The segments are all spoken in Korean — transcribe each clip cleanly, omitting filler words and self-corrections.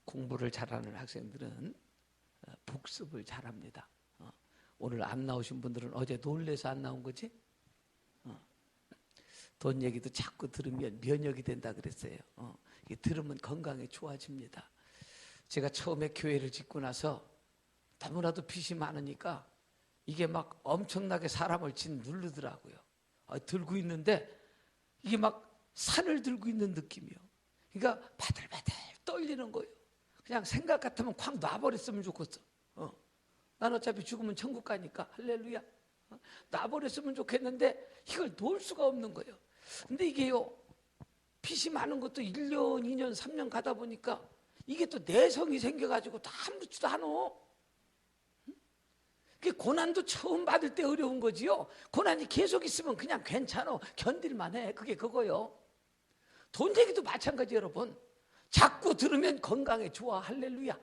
공부를 잘하는 학생들은 복습을 잘합니다. 오늘 안 나오신 분들은 어제 놀래서 안 나온 거지? 돈 얘기도 자꾸 들으면 면역이 된다 그랬어요. 이게 들으면 건강에 좋아집니다. 제가 처음에 교회를 짓고 나서 너무나도 빚이 많으니까 이게 막 엄청나게 사람을 누르더라고요. 들고 있는데 이게 막 산을 들고 있는 느낌이요. 그러니까 바들바들 떨리는 거예요. 그냥 생각 같으면 콱 놔버렸으면 좋겠어. 난 어차피 죽으면 천국 가니까 할렐루야. 놔버렸으면 좋겠는데 이걸 놓을 수가 없는 거예요. 근데 이게요, 빚이 많은 것도 1년, 2년, 3년 가다 보니까 이게 또 내성이 생겨가지고 다 아무렇지도 않아. 고난도 처음 받을 때 어려운 거지요. 고난이 계속 있으면 그냥 괜찮아. 견딜만 해. 그게 그거요. 돈 얘기도 마찬가지 여러분. 자꾸 들으면 건강에 좋아. 할렐루야.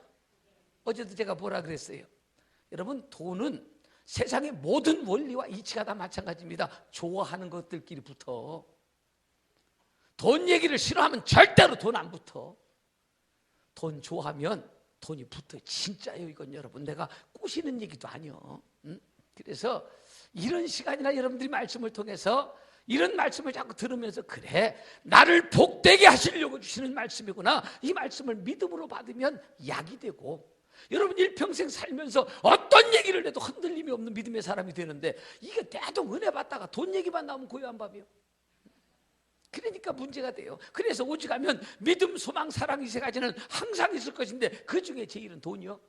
어제도 제가 뭐라 그랬어요. 여러분, 돈은 세상의 모든 원리와 이치가 다 마찬가지입니다. 좋아하는 것들끼리 붙어. 돈 얘기를 싫어하면 절대로 돈 안 붙어. 돈 좋아하면 돈이 붙어. 진짜예요. 이건 여러분, 내가 꼬시는 얘기도 아니요. 그래서 이런 시간이나 여러분들이 말씀을 통해서 이런 말씀을 자꾸 들으면서, 그래, 나를 복되게 하시려고 주시는 말씀이구나, 이 말씀을 믿음으로 받으면 약이 되고, 여러분 일평생 살면서 어떤 얘기를 해도 흔들림이 없는 믿음의 사람이 되는데, 이게 대동 은혜 받다가 돈 얘기만 나오면 고요한 밥이요. 그러니까 문제가 돼요. 그래서 오직하면 믿음, 소망, 사랑, 이 세 가지는 항상 있을 것인데 그 중에 제일은 돈이요.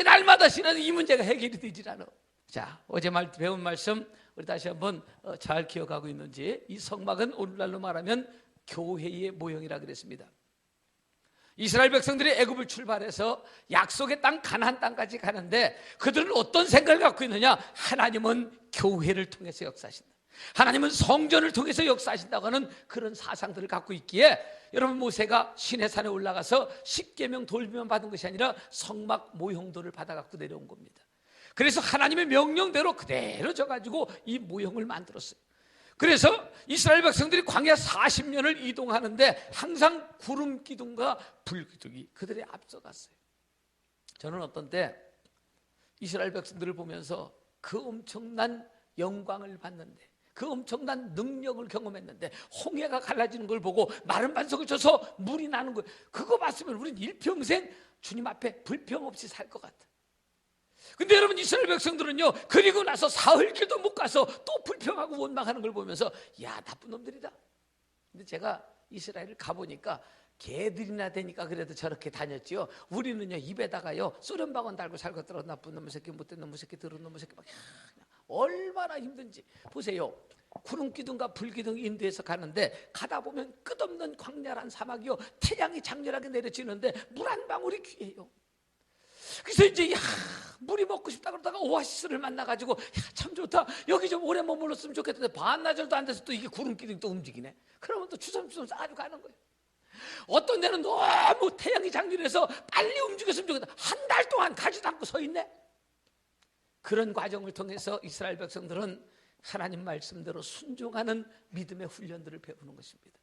날마다 신어도 이 문제가 해결이 되질 않아. 자, 어제 배운 말씀 우리 다시 한번 잘 기억하고 있는지. 이 성막은 오늘날로 말하면 교회의 모형이라 그랬습니다. 이스라엘 백성들이 애굽을 출발해서 약속의 땅 가나안 땅까지 가는데 그들은 어떤 생각을 갖고 있느냐? 하나님은 교회를 통해서 역사하신다. 하나님은 성전을 통해서 역사하신다고 하는 그런 사상들을 갖고 있기에, 여러분, 모세가 시내산에 올라가서 10계명 돌비만 받은 것이 아니라 성막 모형돌을 받아갖고 내려온 겁니다. 그래서 하나님의 명령대로 그대로 져가지고 이 모형을 만들었어요. 그래서 이스라엘 백성들이 광야 40년을 이동하는데 항상 구름 기둥과 불 기둥이 그들의 앞서갔어요. 저는 어떤 때 이스라엘 백성들을 보면서 그 엄청난 영광을 봤는데, 그 엄청난 능력을 경험했는데, 홍해가 갈라지는 걸 보고 마른 반석을 쳐서 물이 나는 거, 그거 봤으면 우리는 일평생 주님 앞에 불평 없이 살 것 같아. 근데 여러분, 이스라엘 백성들은요, 그리고 나서 사흘 길도 못 가서 또 불평하고 원망하는 걸 보면서, 야, 나쁜 놈들이다. 근데 제가 이스라엘을 가보니까 개들이나 되니까 그래도 저렇게 다녔지요. 우리는요, 입에다가요 소련방언 달고 살것들어. 나쁜 놈의 새끼, 못된 놈의 새끼, 더러운 놈의 새끼, 막 얼마나 힘든지 보세요. 구름기둥과 불기둥이 인도에서 가는데 가다 보면 끝없는 광야란 사막이요, 태양이 장렬하게 내려지는데 물 한 방울이 귀해요. 그래서 이제 물이 먹고 싶다 그러다가 오아시스를 만나가지고, 참 좋다, 여기 좀 오래 머물렀으면 좋겠는데 반나절도 안 돼서 또 이게 구름기둥이 또 움직이네. 그러면 또 주섬주섬 싸가지고 가는 거예요. 어떤 데는 너무 태양이 장렬해서 빨리 움직였으면 좋겠다, 한 달 동안 가지도 않고 서 있네. 그런 과정을 통해서 이스라엘 백성들은 하나님 말씀대로 순종하는 믿음의 훈련들을 배우는 것입니다.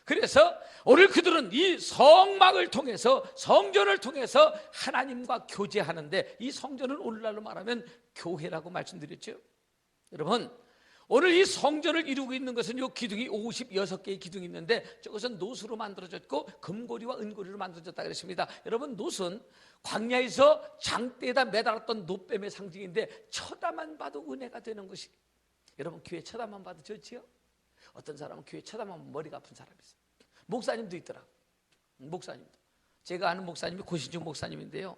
그래서 오늘 그들은 이 성막을 통해서, 성전을 통해서 하나님과 교제하는데, 이 성전은 오늘날로 말하면 교회라고 말씀드렸죠. 여러분, 오늘 이 성전을 이루고 있는 것은 이 기둥이 56개의 기둥이 있는데, 저것은 노수로 만들어졌고 금고리와 은고리로 만들어졌다 그랬습니다. 여러분, 노수는 광야에서 장대에다 매달았던 노뱀의 상징인데, 쳐다만 봐도 은혜가 되는 것이, 여러분, 교회 쳐다만 봐도 좋지요? 어떤 사람은 교회 쳐다만 보면 머리가 아픈 사람이 있어요. 목사님도 있더라고요. 목사님도. 제가 아는 목사님이 고신축 목사님인데요,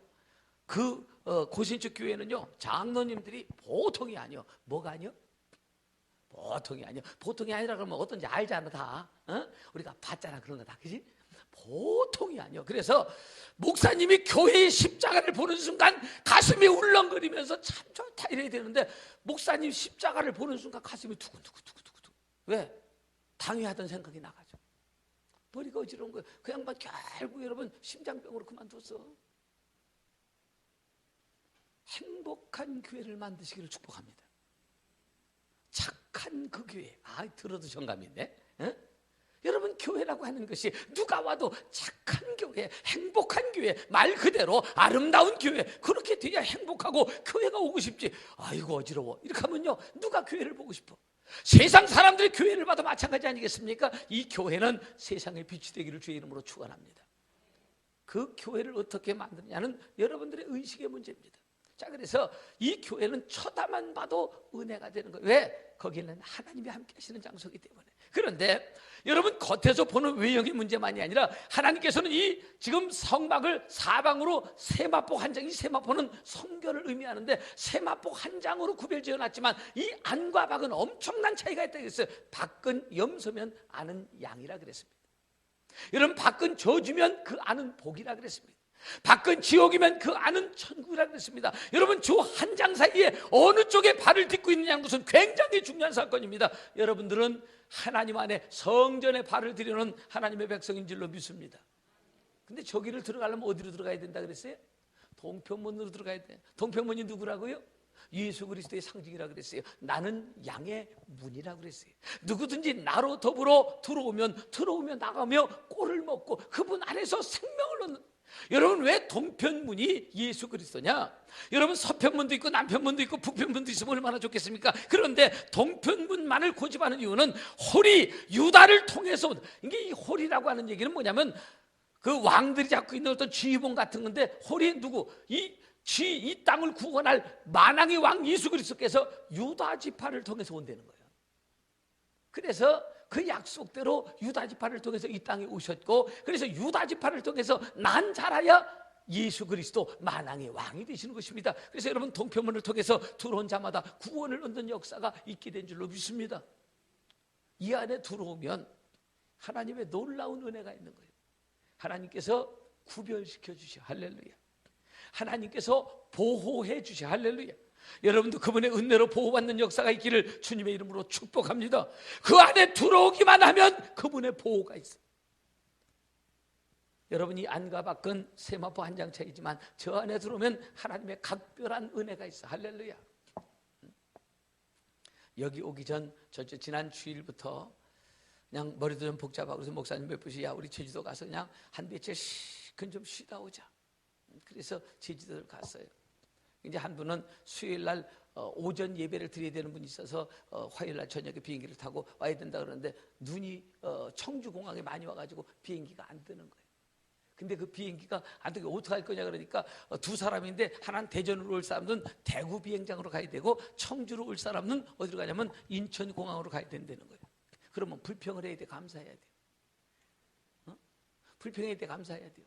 그 고신축 교회는요, 장로님들이 보통이 아니요. 뭐가 아니요? 보통이 아니요. 보통이 아니라 그러면 어떤지 알잖아 다. 우리가 봤잖아 그런 거 다, 그지? 보통이 아니요. 그래서 목사님이 교회의 십자가를 보는 순간 가슴이 울렁거리면서 참 좋다 이래야 되는데, 목사님 십자가를 보는 순간 가슴이 두근두근. 왜? 당위하던 생각이 나가죠. 머리가 어지러운 거예요. 그 양반 결국 여러분 심장병으로 그만뒀어. 행복한 교회를 만드시기를 축복합니다. 착한 그 교회. 들어도 정감이 있네. 여러분, 여러분, 교회라고 하는 것이 누가 와도 착한 교회, 행복한 교회, 말 그대로 아름다운 교회, 그렇게 돼야 행복하고 교회가 오고 싶지. 아이고 어지러워 이렇게 하면요, 누가 교회를 보고 싶어? 세상 사람들이 교회를 봐도 마찬가지 아니겠습니까? 이 교회는 세상의 빛이 되기를 주의 이름으로 축원합니다. 그 교회를 어떻게 만드느냐는 여러분들의 의식의 문제입니다. 자, 그래서 이 교회는 쳐다만 봐도 은혜가 되는 거예요. 왜? 거기는 하나님이 함께 하시는 장소이기 때문에. 그런데 여러분, 겉에서 보는 외형의 문제만이 아니라 하나님께서는 이 지금 성막을 사방으로 세마포 한 장, 이 세마포는 성결을 의미하는데 세마포 한 장으로 구별 지어놨지만 이 안과 밖은 엄청난 차이가 있다고 했어요. 밖은 염소면 안은 양이라 그랬습니다. 여러분, 밖은 저주면 그 안은 복이라 그랬습니다. 밖은 지옥이면 그 안은 천국이라 그랬습니다. 여러분, 저 한 장 사이에 어느 쪽에 발을 딛고 있느냐는 것은 굉장히 중요한 사건입니다. 여러분들은 하나님 안에 성전에 발을 들여놓은 하나님의 백성인 줄로 믿습니다. 근데 저기를 들어가려면 어디로 들어가야 된다 그랬어요? 동편문으로 들어가야 돼요. 동편문이 누구라고요? 예수 그리스도의 상징이라 그랬어요. 나는 양의 문이라 그랬어요. 누구든지 나로 더불어 들어오면 나가며 꼴을 먹고 그분 안에서 생명을 얻는. 여러분, 왜 동편문이 예수 그리스도냐? 여러분, 서편문도 있고 남편문도 있고 북편문도 있으면 얼마나 좋겠습니까? 그런데 동편문만을 고집하는 이유는 홀이 유다를 통해서, 이게 이 홀이라고 하는 얘기는 뭐냐면 그 왕들이 잡고 있는 어떤 지휘봉 같은 건데, 홀이 누구? 이 땅을 구원할 만왕의 왕 예수 그리스도께서 유다 지파를 통해서 온다는 거예요. 그래서 그 약속대로 유다 지파를 통해서 이 땅에 오셨고, 그래서 유다 지파를 통해서 난 자라야 예수 그리스도 만왕의 왕이 되시는 것입니다. 그래서 여러분, 동편문을 통해서 들어온 자마다 구원을 얻는 역사가 있게 된 줄로 믿습니다. 이 안에 들어오면 하나님의 놀라운 은혜가 있는 거예요. 하나님께서 구별시켜 주셔. 할렐루야. 하나님께서 보호해 주셔. 할렐루야. 여러분도 그분의 은혜로 보호받는 역사가 있기를 주님의 이름으로 축복합니다. 그 안에 들어오기만 하면 그분의 보호가 있어요. 여러분이 안과 밖은 세마포 한 장 차이지만 저 안에 들어오면 하나님의 각별한 은혜가 있어. 할렐루야. 여기 오기 전 지난 주일부터 그냥 머리도 좀 복잡하고 그래서 목사님 몇 분이 야 우리 제주도 가서 그냥 한 며칠 좀 쉬다 오자. 그래서 제주도를 갔어요. 이제 한 분은 수요일 날 오전 예배를 드려야 되는 분이 있어서 화요일 날 저녁에 비행기를 타고 와야 된다 그러는데 눈이 청주 공항에 많이 와가지고 비행기가 안 뜨는 거예요. 근데 그 비행기가 안 뜨게 어떻게 할 거냐 그러니까 두 사람인데 하나는 대전으로 올 사람은 대구 비행장으로 가야 되고 청주로 올 사람은 어디로 가냐면 인천 공항으로 가야 된다는 거예요. 그러면 불평을 해야 돼, 감사해야 돼요. 불평해야 돼, 감사해야 돼요.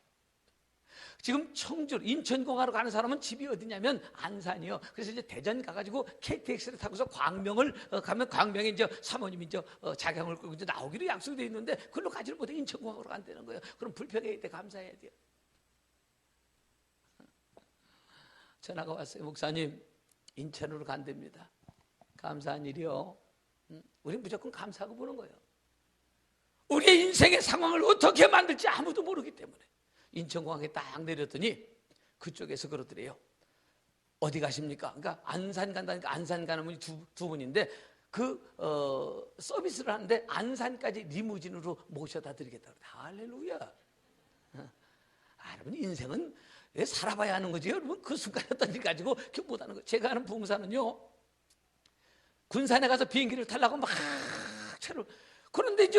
지금 청주, 인천공항으로 가는 사람은 집이 어디냐면 안산이요. 그래서 이제 대전 가가지고 KTX를 타고서 광명을 가면 광명에 이제 사모님이 이제 자경을 끌고 이제 나오기로 약속이 돼 있는데 그걸로 가지를 못해 인천공항으로 간다는 거예요. 그럼 불평해야 돼, 감사해야 돼요. 전화가 왔어요. 목사님, 인천으로 간답니다. 감사한 일이요. 우리 무조건 감사하고 보는 거예요. 우리의 인생의 상황을 어떻게 만들지 아무도 모르기 때문에. 인천공항에 딱 내렸더니 그쪽에서 그러더래요. 어디 가십니까? 그러니까 안산 간다니까 안산 가는 분이 두 분인데 서비스를 하는데 안산까지 리무진으로 모셔다 드리겠다고. 할렐루야. 여러분, 인생은 살아봐야 하는 거지. 여러분, 그 순간에 어떤 일 가지고 못하는 거예요. 제가 아는 부흥사는요, 군산에 가서 비행기를 타려고 막 차를, 그런데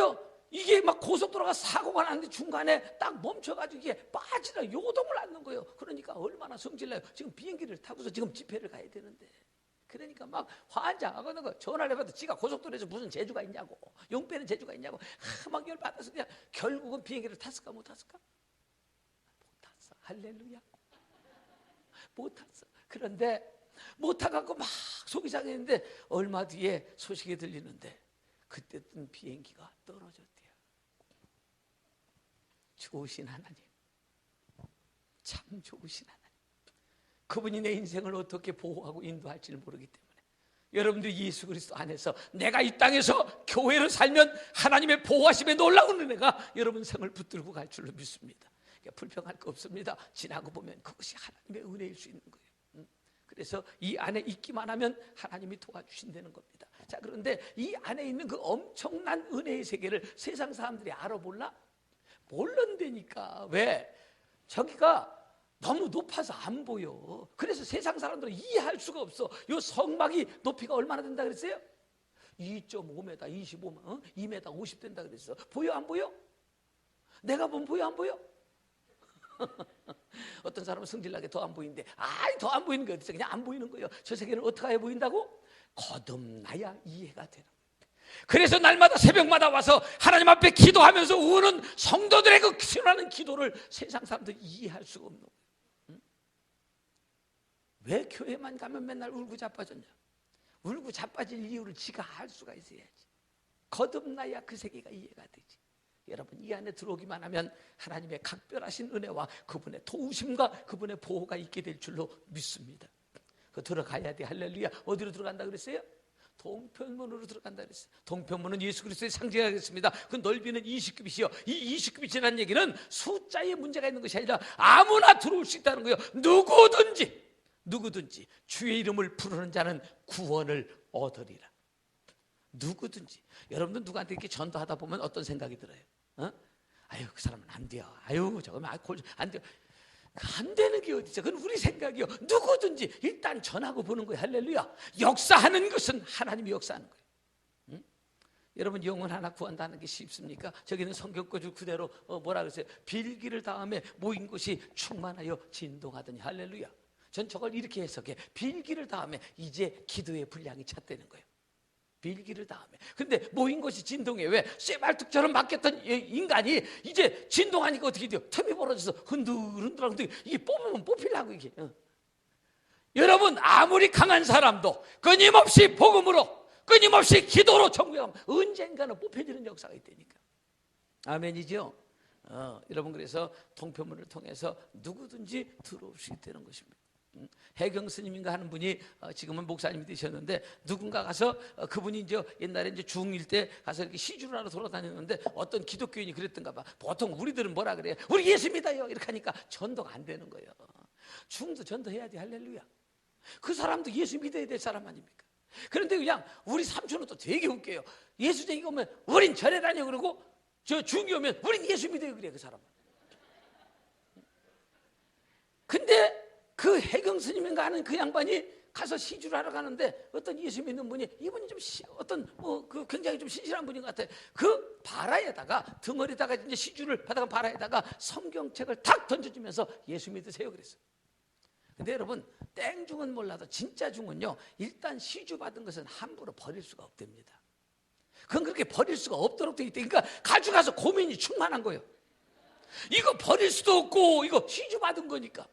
이게 막 고속도로가 사고가 났는데 중간에 딱 멈춰가지고 이게 빠지라 요동을 않는 거예요. 그러니까 얼마나 성질나요. 지금 비행기를 타고서 지금 집회를 가야 되는데. 그러니까 막 환장하거든. 전화를 해봐도 지가 고속도로에서 무슨 재주가 있냐고, 용 빼는 재주가 있냐고 막 열받아서 그냥 결국은 비행기를 탔을까 못 탔을까? 못 탔어. 할렐루야. 못 탔어. 그런데 못 타갖고 막 속이 상했는데 얼마 뒤에 소식이 들리는데 그때 뜬 비행기가 떨어졌대요. 좋으신 하나님, 참 좋으신 하나님. 그분이 내 인생을 어떻게 보호하고 인도할지를 모르기 때문에 여러분들 예수 그리스도 안에서 내가 이 땅에서 교회를 살면 하나님의 보호하심에 놀라운 은혜가 여러분 생을 붙들고 갈 줄로 믿습니다. 그러니까 불평할 거 없습니다. 지나고 보면 그것이 하나님의 은혜일 수 있는 거예요. 그래서 이 안에 있기만 하면 하나님이 도와주신다는 겁니다. 자, 그런데 이 안에 있는 그 엄청난 은혜의 세계를 세상 사람들이 알아볼라? 모른다니까. 왜? 저기가 너무 높아서 안 보여. 그래서 세상 사람들은 이해할 수가 없어. 이 성막이 높이가 얼마나 된다 그랬어요? 2.5m, 25m, 2m 50 된다 그랬어. 보여 안 보여? 내가 보면 보여 안 보여? 어떤 사람은 성질나게 더 안 보이는데, 더 안 보이는 게 어딨어? 그냥 안 보이는 거예요. 저 세계는 어떻게 해 보인다고? 거듭나야 이해가 되는 거예요. 그래서 날마다 새벽마다 와서 하나님 앞에 기도하면서 우는 성도들의 그 수많은 기도를 세상 사람들이 이해할 수가 없는 거예요. 응? 왜 교회만 가면 맨날 울고 자빠졌냐? 울고 자빠질 이유를 지가 알 수가 있어야지. 거듭나야 그 세계가 이해가 되지. 여러분, 이 안에 들어오기만 하면 하나님의 각별하신 은혜와 그분의 도우심과 그분의 보호가 있게 될 줄로 믿습니다. 그 들어가야 돼. 할렐루야. 어디로 들어간다 그랬어요? 동편문으로 들어간다 그랬어요. 동편문은 예수 그리스도의 상징하겠습니다. 그 넓이는 20규빗이요. 이 20규빗이라는 얘기는 숫자에 문제가 있는 것이 아니라 아무나 들어올 수 있다는 거예요. 누구든지 주의 이름을 부르는 자는 구원을 얻으리라. 누구든지. 여러분들 누구한테 이렇게 전도하다 보면 어떤 생각이 들어요? 아유, 그 사람은 안 돼요. 아유, 저거는 안 돼요. 안 되는 게 어디 있어? 그건 우리 생각이요. 누구든지 일단 전하고 보는 거예요. 할렐루야. 역사하는 것은 하나님이 역사하는 거예요. 응? 여러분, 영혼 하나 구한다는 게 쉽습니까? 저기는 성경구절 그대로 뭐라 그랬어요? 빌기를 다음에 모인 곳이 충만하여 진동하더니. 할렐루야. 전 저걸 이렇게 해석해. 빌기를 다음에 이제 기도의 분량이 찼다는 거예요. 빌기를 다음에. 근데 모인 것이 진동해. 왜? 쇠발뚝처럼 맡겼던 인간이 이제 진동하니까 어떻게 돼요? 틈이 벌어져서 흔들흔들하고 이게 뽑으면 뽑히려고 이게. 여러분, 아무리 강한 사람도 끊임없이 복음으로, 끊임없이 기도로 정죄하면 언젠가는 뽑혀지는 역사가 있다니까. 아멘이죠? 여러분, 그래서 동편문을 통해서 누구든지 들어올 수 있다는 것입니다. 해경 스님인가 하는 분이 지금은 목사님이 되셨는데, 누군가 가서 그분이 이제 옛날에 이제 중1 때 가서 이렇게 시주를 하러 돌아다녔는데 어떤 기독교인이 그랬던가 봐. 보통 우리들은 뭐라 그래요? 우리 예수 믿어요. 이렇게 하니까 전도가 안 되는 거예요. 중도 전도해야지. 할렐루야. 그 사람도 예수 믿어야 될 사람 아닙니까? 그런데 그냥 우리 삼촌은 또 되게 웃겨요. 예수쟁이 오면 우린 절에 다녀 그러고 저 중이 오면 우린 예수 믿어요 그래, 그 사람은. 근데 그 해경 스님인가 하는 그 양반이 가서 시주를 하러 가는데 어떤 예수 믿는 분이, 이분이 좀 그 굉장히 좀 신실한 분인 것 같아. 그 바라에다가, 등어리다가 이제 시주를 받아간 바라에다가 성경책을 탁 던져주면서 예수 믿으세요 그랬어. 근데 여러분, 땡중은 몰라도 진짜 중은요, 일단 시주 받은 것은 함부로 버릴 수가 없답니다. 그건 그렇게 버릴 수가 없도록 돼 있대. 그러니까 가져가서 고민이 충만한 거예요. 이거 버릴 수도 없고 이거 시주 받은 거니까.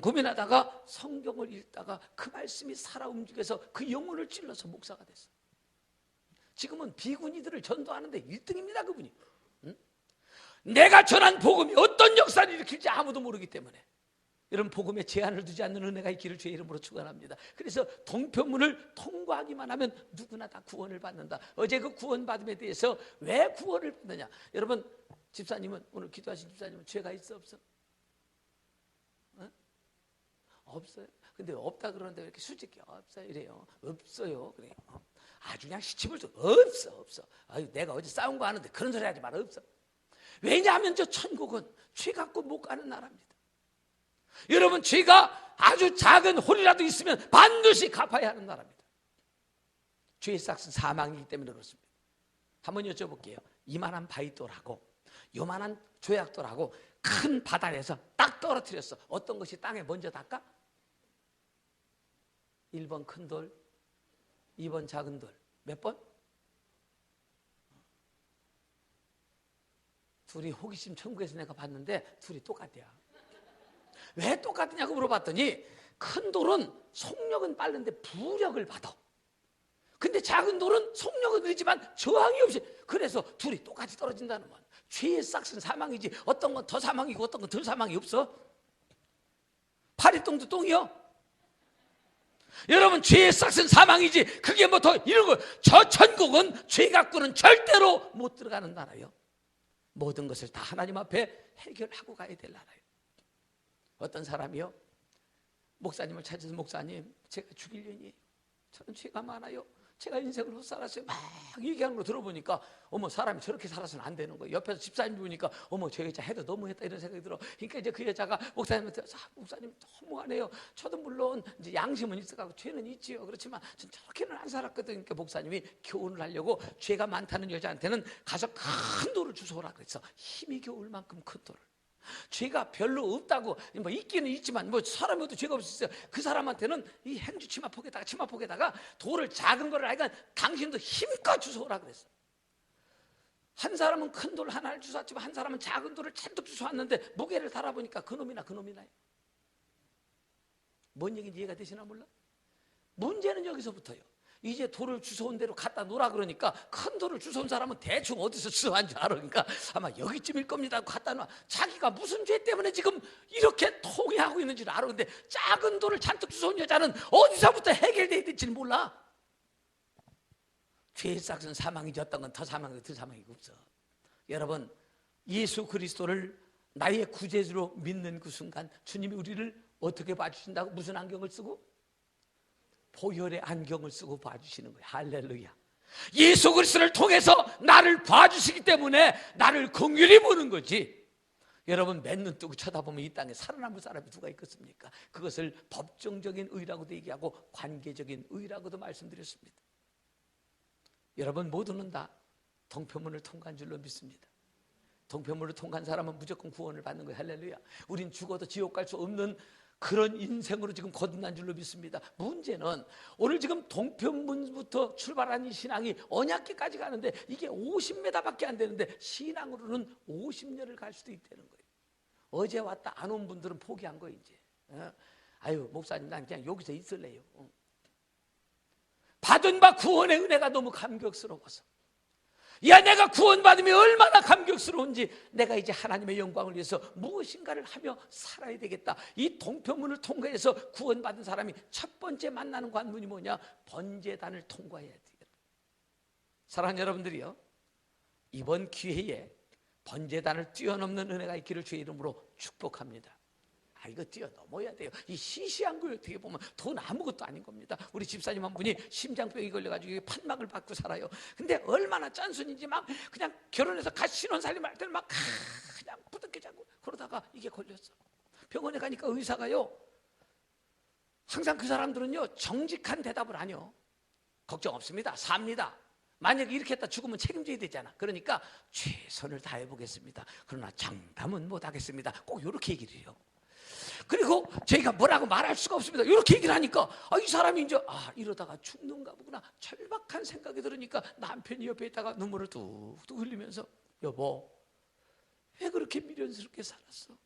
고민하다가 성경을 읽다가 그 말씀이 살아 움직여서 그 영혼을 찔러서 목사가 됐어. 지금은 비구니들을 전도하는데 1등입니다 그분이. 내가 전한 복음이 어떤 역사를 일으킬지 아무도 모르기 때문에 여러분, 복음에 제한을 두지 않는 은혜가 있기를 주의 이름으로 축원합니다. 그래서 동편문을 통과하기만 하면 누구나 다 구원을 받는다. 어제 그 구원받음에 대해서 왜 구원을 받느냐. 여러분, 집사님은, 오늘 기도하신 집사님은 죄가 있어 없어? 없어요. 근데 없다 그러는데 왜 이렇게 솔직히 없어요 이래요. 없어요 그래요. 아주 그냥 시침을 줘. 없어. 아유, 내가 어제 싸운 거 아는데 그런 소리 하지 마라. 없어. 왜냐하면 저 천국은 죄 갖고 못 가는 나라입니다. 여러분, 죄가 아주 작은 홀이라도 있으면 반드시 갚아야 하는 나라입니다. 죄의 싹은 사망이기 때문에 그렇습니다. 한번 여쭤볼게요. 이만한 바위돌하고 요만한 조약돌하고 큰 바다에서 딱 떨어뜨렸어. 어떤 것이 땅에 먼저 닿을까? 1번 큰 돌, 2번 작은 돌. 몇 번? 둘이 호기심 천국에서 내가 봤는데 둘이 똑같대요. 왜 똑같냐고 물어봤더니 큰 돌은 속력은 빠른데 부력을 받아. 근데 작은 돌은 속력은 느리지만 저항이 없이. 그래서 둘이 똑같이 떨어진다는 말. 죄의 싹은 사망이지 어떤 건 더 사망이고 어떤 건 덜 사망이 없어. 파리똥도 똥이요. 여러분, 죄의 싹은 사망이지 그게 뭐 더 이런 거. 저 천국은 죄 갖고는 절대로 못 들어가는 나라예요. 모든 것을 다 하나님 앞에 해결하고 가야 될 나라예요. 어떤 사람이요, 목사님을 찾아서 목사님 제가 죽일 년이에요. 저는 죄가 많아요. 제가 인생을 헛살았어요. 막 얘기하는 거 들어보니까 어머 사람이 저렇게 살아서는 안 되는 거예요. 옆에서 집사님 보니까 어머 저 여자 해도 너무했다 이런 생각이 들어. 그러니까 이제 그 여자가 목사님한테 목사님 너무하네요. 저도 물론 이제 양심은 있어가고 죄는 있지요. 그렇지만 전 저렇게는 안 살았거든요. 그러니까 목사님이 교훈을 하려고 죄가 많다는 여자한테는 가서 큰 돌을 주워오라 그랬어. 힘이 겨울 만큼 큰 돌을. 죄가 별로 없다고 뭐 있기는 있지만 뭐 사람에도 죄가 없었어요. 그 사람한테는 이 행주 치마폭에다가 돌을 작은 거를 하니까 당신도 힘껏 주워오라 그랬어. 한 사람은 큰 돌 하나를 주워왔지만 한 사람은 작은 돌을 잔뜩 주워왔는데 무게를 달아보니까 그놈이나 뭔 얘기인지 이해가 되시나 몰라? 문제는 여기서부터요. 이제 돌을 주워온 대로 갖다 놓으라 그러니까 큰 돌을 주워온 사람은 대충 어디서 주워온 줄 알아. 그러니까 아마 여기쯤일 겁니다 하고 갖다 놔. 자기가 무슨 죄 때문에 지금 이렇게 통해하고 있는 줄 알아. 근데 작은 돌을 잔뜩 주워온 여자는 어디서부터 해결돼야 될지는 몰라. 죄의 싹은 사망이지 어떤 건 더 사망이고 없어. 여러분 예수 그리스도를 나의 구세주로 믿는 그 순간 주님이 우리를 어떻게 봐주신다고? 무슨 안경을 쓰고? 보혈의 안경을 쓰고 봐주시는 거예요. 할렐루야. 예수 그리스도를 통해서 나를 봐주시기 때문에 나를 긍휼히 보는 거지. 여러분 맨눈 뜨고 쳐다보면 이 땅에 살아남을 사람이 누가 있겠습니까? 그것을 법정적인 의라고도 얘기하고 관계적인 의라고도 말씀드렸습니다. 여러분 모두는 다 동편문을 통과한 줄로 믿습니다. 동편문을 통과한 사람은 무조건 구원을 받는 거예요. 할렐루야. 우린 죽어도 지옥 갈 수 없는 그런 인생으로 지금 거듭난 줄로 믿습니다. 문제는 오늘 지금 동편문부터 출발한 이 신앙이 언약궤까지 가는데 이게 50m밖에 안 되는데 신앙으로는 50년을 갈 수도 있다는 거예요. 어제 왔다 안 온 분들은 포기한 거예요 이제. 아유 목사님 난 그냥 여기서 있을래요. 받은 바 구원의 은혜가 너무 감격스러워서 야 내가 구원받으면 얼마나 감격스러운지 내가 이제 하나님의 영광을 위해서 무엇인가를 하며 살아야 되겠다. 이 동편문을 통과해서 구원받은 사람이 첫 번째 만나는 관문이 뭐냐? 번제단을 통과해야 돼요. 사랑하는 여러분들이요, 이번 기회에 번제단을 뛰어넘는 은혜가 있기를 주의 이름으로 축복합니다. 이거 뛰어넘어야 돼요. 이 시시한 거 어떻게 보면 돈 아무것도 아닌 겁니다. 우리 집사님 한 분이 심장병이 걸려가지고 판막을 받고 살아요. 근데 얼마나 짠순인지 막 그냥 결혼해서 같이 신혼살림 할 때는 막 그냥 부득게 자고 그러다가 이게 걸렸어. 병원에 가니까 의사가요 항상 그 사람들은요 정직한 대답을 안 해요. 걱정 없습니다. 삽니다. 만약에 이렇게 했다 죽으면 책임져야 되잖아. 그러니까 최선을 다해보겠습니다. 그러나 장담은 못하겠습니다. 꼭 이렇게 얘기를 해요. 그리고 저희가 뭐라고 말할 수가 없습니다. 이렇게 얘기를 하니까 이 사람이 이제 이러다가 죽는가 보구나 절박한 생각이 들으니까 남편이 옆에 있다가 눈물을 뚝뚝 흘리면서 여보 왜 그렇게 미련스럽게 살았어?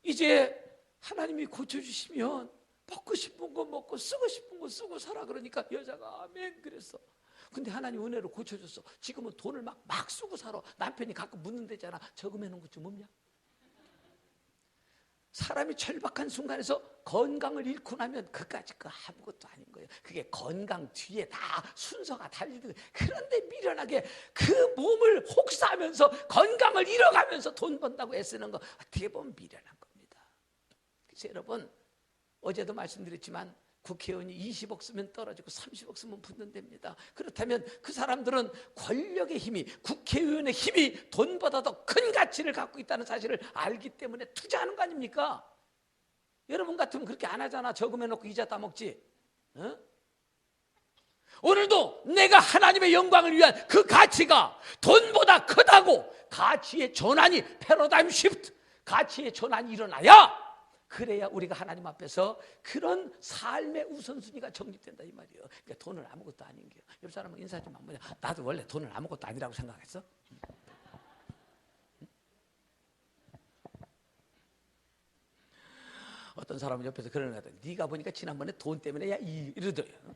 이제 하나님이 고쳐주시면 먹고 싶은 거 먹고 쓰고 싶은 거 쓰고 살아. 그러니까 여자가 아멘 그랬어. 근데 하나님 은혜로 고쳐줬어. 지금은 돈을 막 쓰고 살아. 남편이 가끔 묻는다잖아. 저금해놓은 것 좀 없냐? 사람이 절박한 순간에서 건강을 잃고 나면 그까짓 거 아무것도 아닌 거예요. 그게 건강 뒤에 다 순서가 달리는 거예요. 그런데 미련하게 그 몸을 혹사하면서 건강을 잃어가면서 돈 번다고 애쓰는 거 어떻게 보면 미련한 겁니다. 그래서 여러분 어제도 말씀드렸지만 국회의원이 20억 쓰면 떨어지고 30억 쓰면 붙는답니다. 그렇다면 그 사람들은 권력의 힘이, 국회의원의 힘이 돈보다 더 큰 가치를 갖고 있다는 사실을 알기 때문에 투자하는 거 아닙니까? 여러분 같으면 그렇게 안 하잖아. 저금해놓고 이자 따먹지. 오늘도 내가 하나님의 영광을 위한 그 가치가 돈보다 크다고 가치의 전환이 패러다임 시프트, 가치의 전환이 일어나야 그래야 우리가 하나님 앞에서 그런 삶의 우선순위가 정립된다 이 말이에요. 그러니까 돈은 아무것도 아닌 게요. 옆 사람은 인사 좀 한번 해. 나도 원래 돈은 아무것도 아니라고 생각했어. 어떤 사람은 옆에서 그러는 거야. 네가 보니까 지난번에 돈 때문에 이러더래요.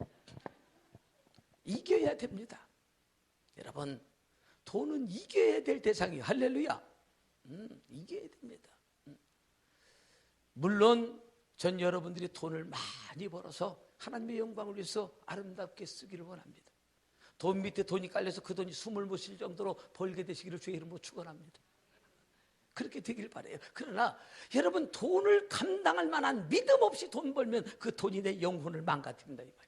이겨야 됩니다. 여러분 돈은 이겨야 될 대상이에요. 할렐루야. 이겨야 됩니다. 물론 전 여러분들이 돈을 많이 벌어서 하나님의 영광을 위해서 아름답게 쓰기를 원합니다. 돈 밑에 돈이 깔려서 그 돈이 숨을 못 쉴 정도로 벌게 되시기를 주의 이름으로 축원합니다. 그렇게 되길 바라요. 그러나 여러분, 돈을 감당할 만한 믿음 없이 돈 벌면 그 돈이 내 영혼을 망가뜨린다 이 말이에요.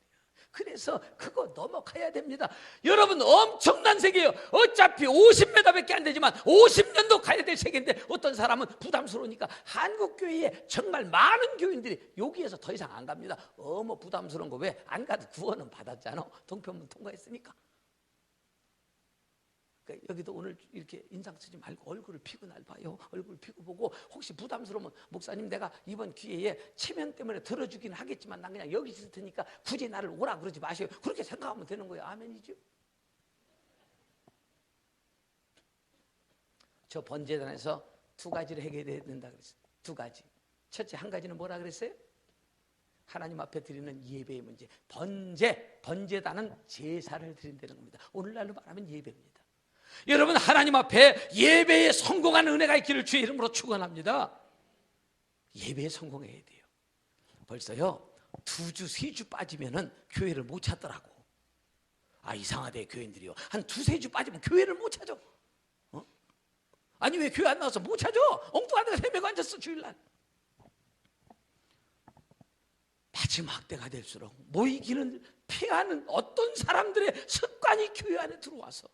그래서 그거 넘어가야 됩니다. 여러분, 엄청난 세계예요. 어차피 50m밖에 안 되지만 50년도 가야 될 세계인데 어떤 사람은 부담스러우니까 한국교회에 정말 많은 교인들이 여기에서 더 이상 안 갑니다. 어머 부담스러운 거 왜 안 가도 구원은 받았잖아. 동편문 통과했으니까. 그러니까 여기도 오늘 이렇게 인상 쓰지 말고 얼굴을 피고 날 봐요. 얼굴을 피고 보고, 혹시 부담스러우면 목사님 내가 이번 기회에 체면 때문에 들어주긴 하겠지만 난 그냥 여기 있을 테니까 굳이 나를 오라 그러지 마세요. 그렇게 생각하면 되는 거예요. 아멘이죠. 저 번제단에서 두 가지를 해결해야 된다 그랬어요. 두 가지. 첫째, 한 가지는 뭐라 그랬어요? 하나님 앞에 드리는 예배의 문제. 번제단은 제사를 드린다는 겁니다. 오늘날로 말하면 예배입니다. 여러분, 하나님 앞에 예배에 성공하는 은혜가 있기를 주의 이름으로 축원합니다. 예배에 성공해야 돼요. 벌써요 2주 3주 빠지면은 교회를 못 찾더라고. 아, 이상하대. 교인들이요 한 2-3주 빠지면 교회를 못 찾아. 아니 왜 교회 안 나와서 못 찾아? 엉뚱한 데가 헤매고 앉았어 주일날. 마지막 때가 될수록 모이기는 피하는 어떤 사람들의 습관이 교회 안에 들어와서,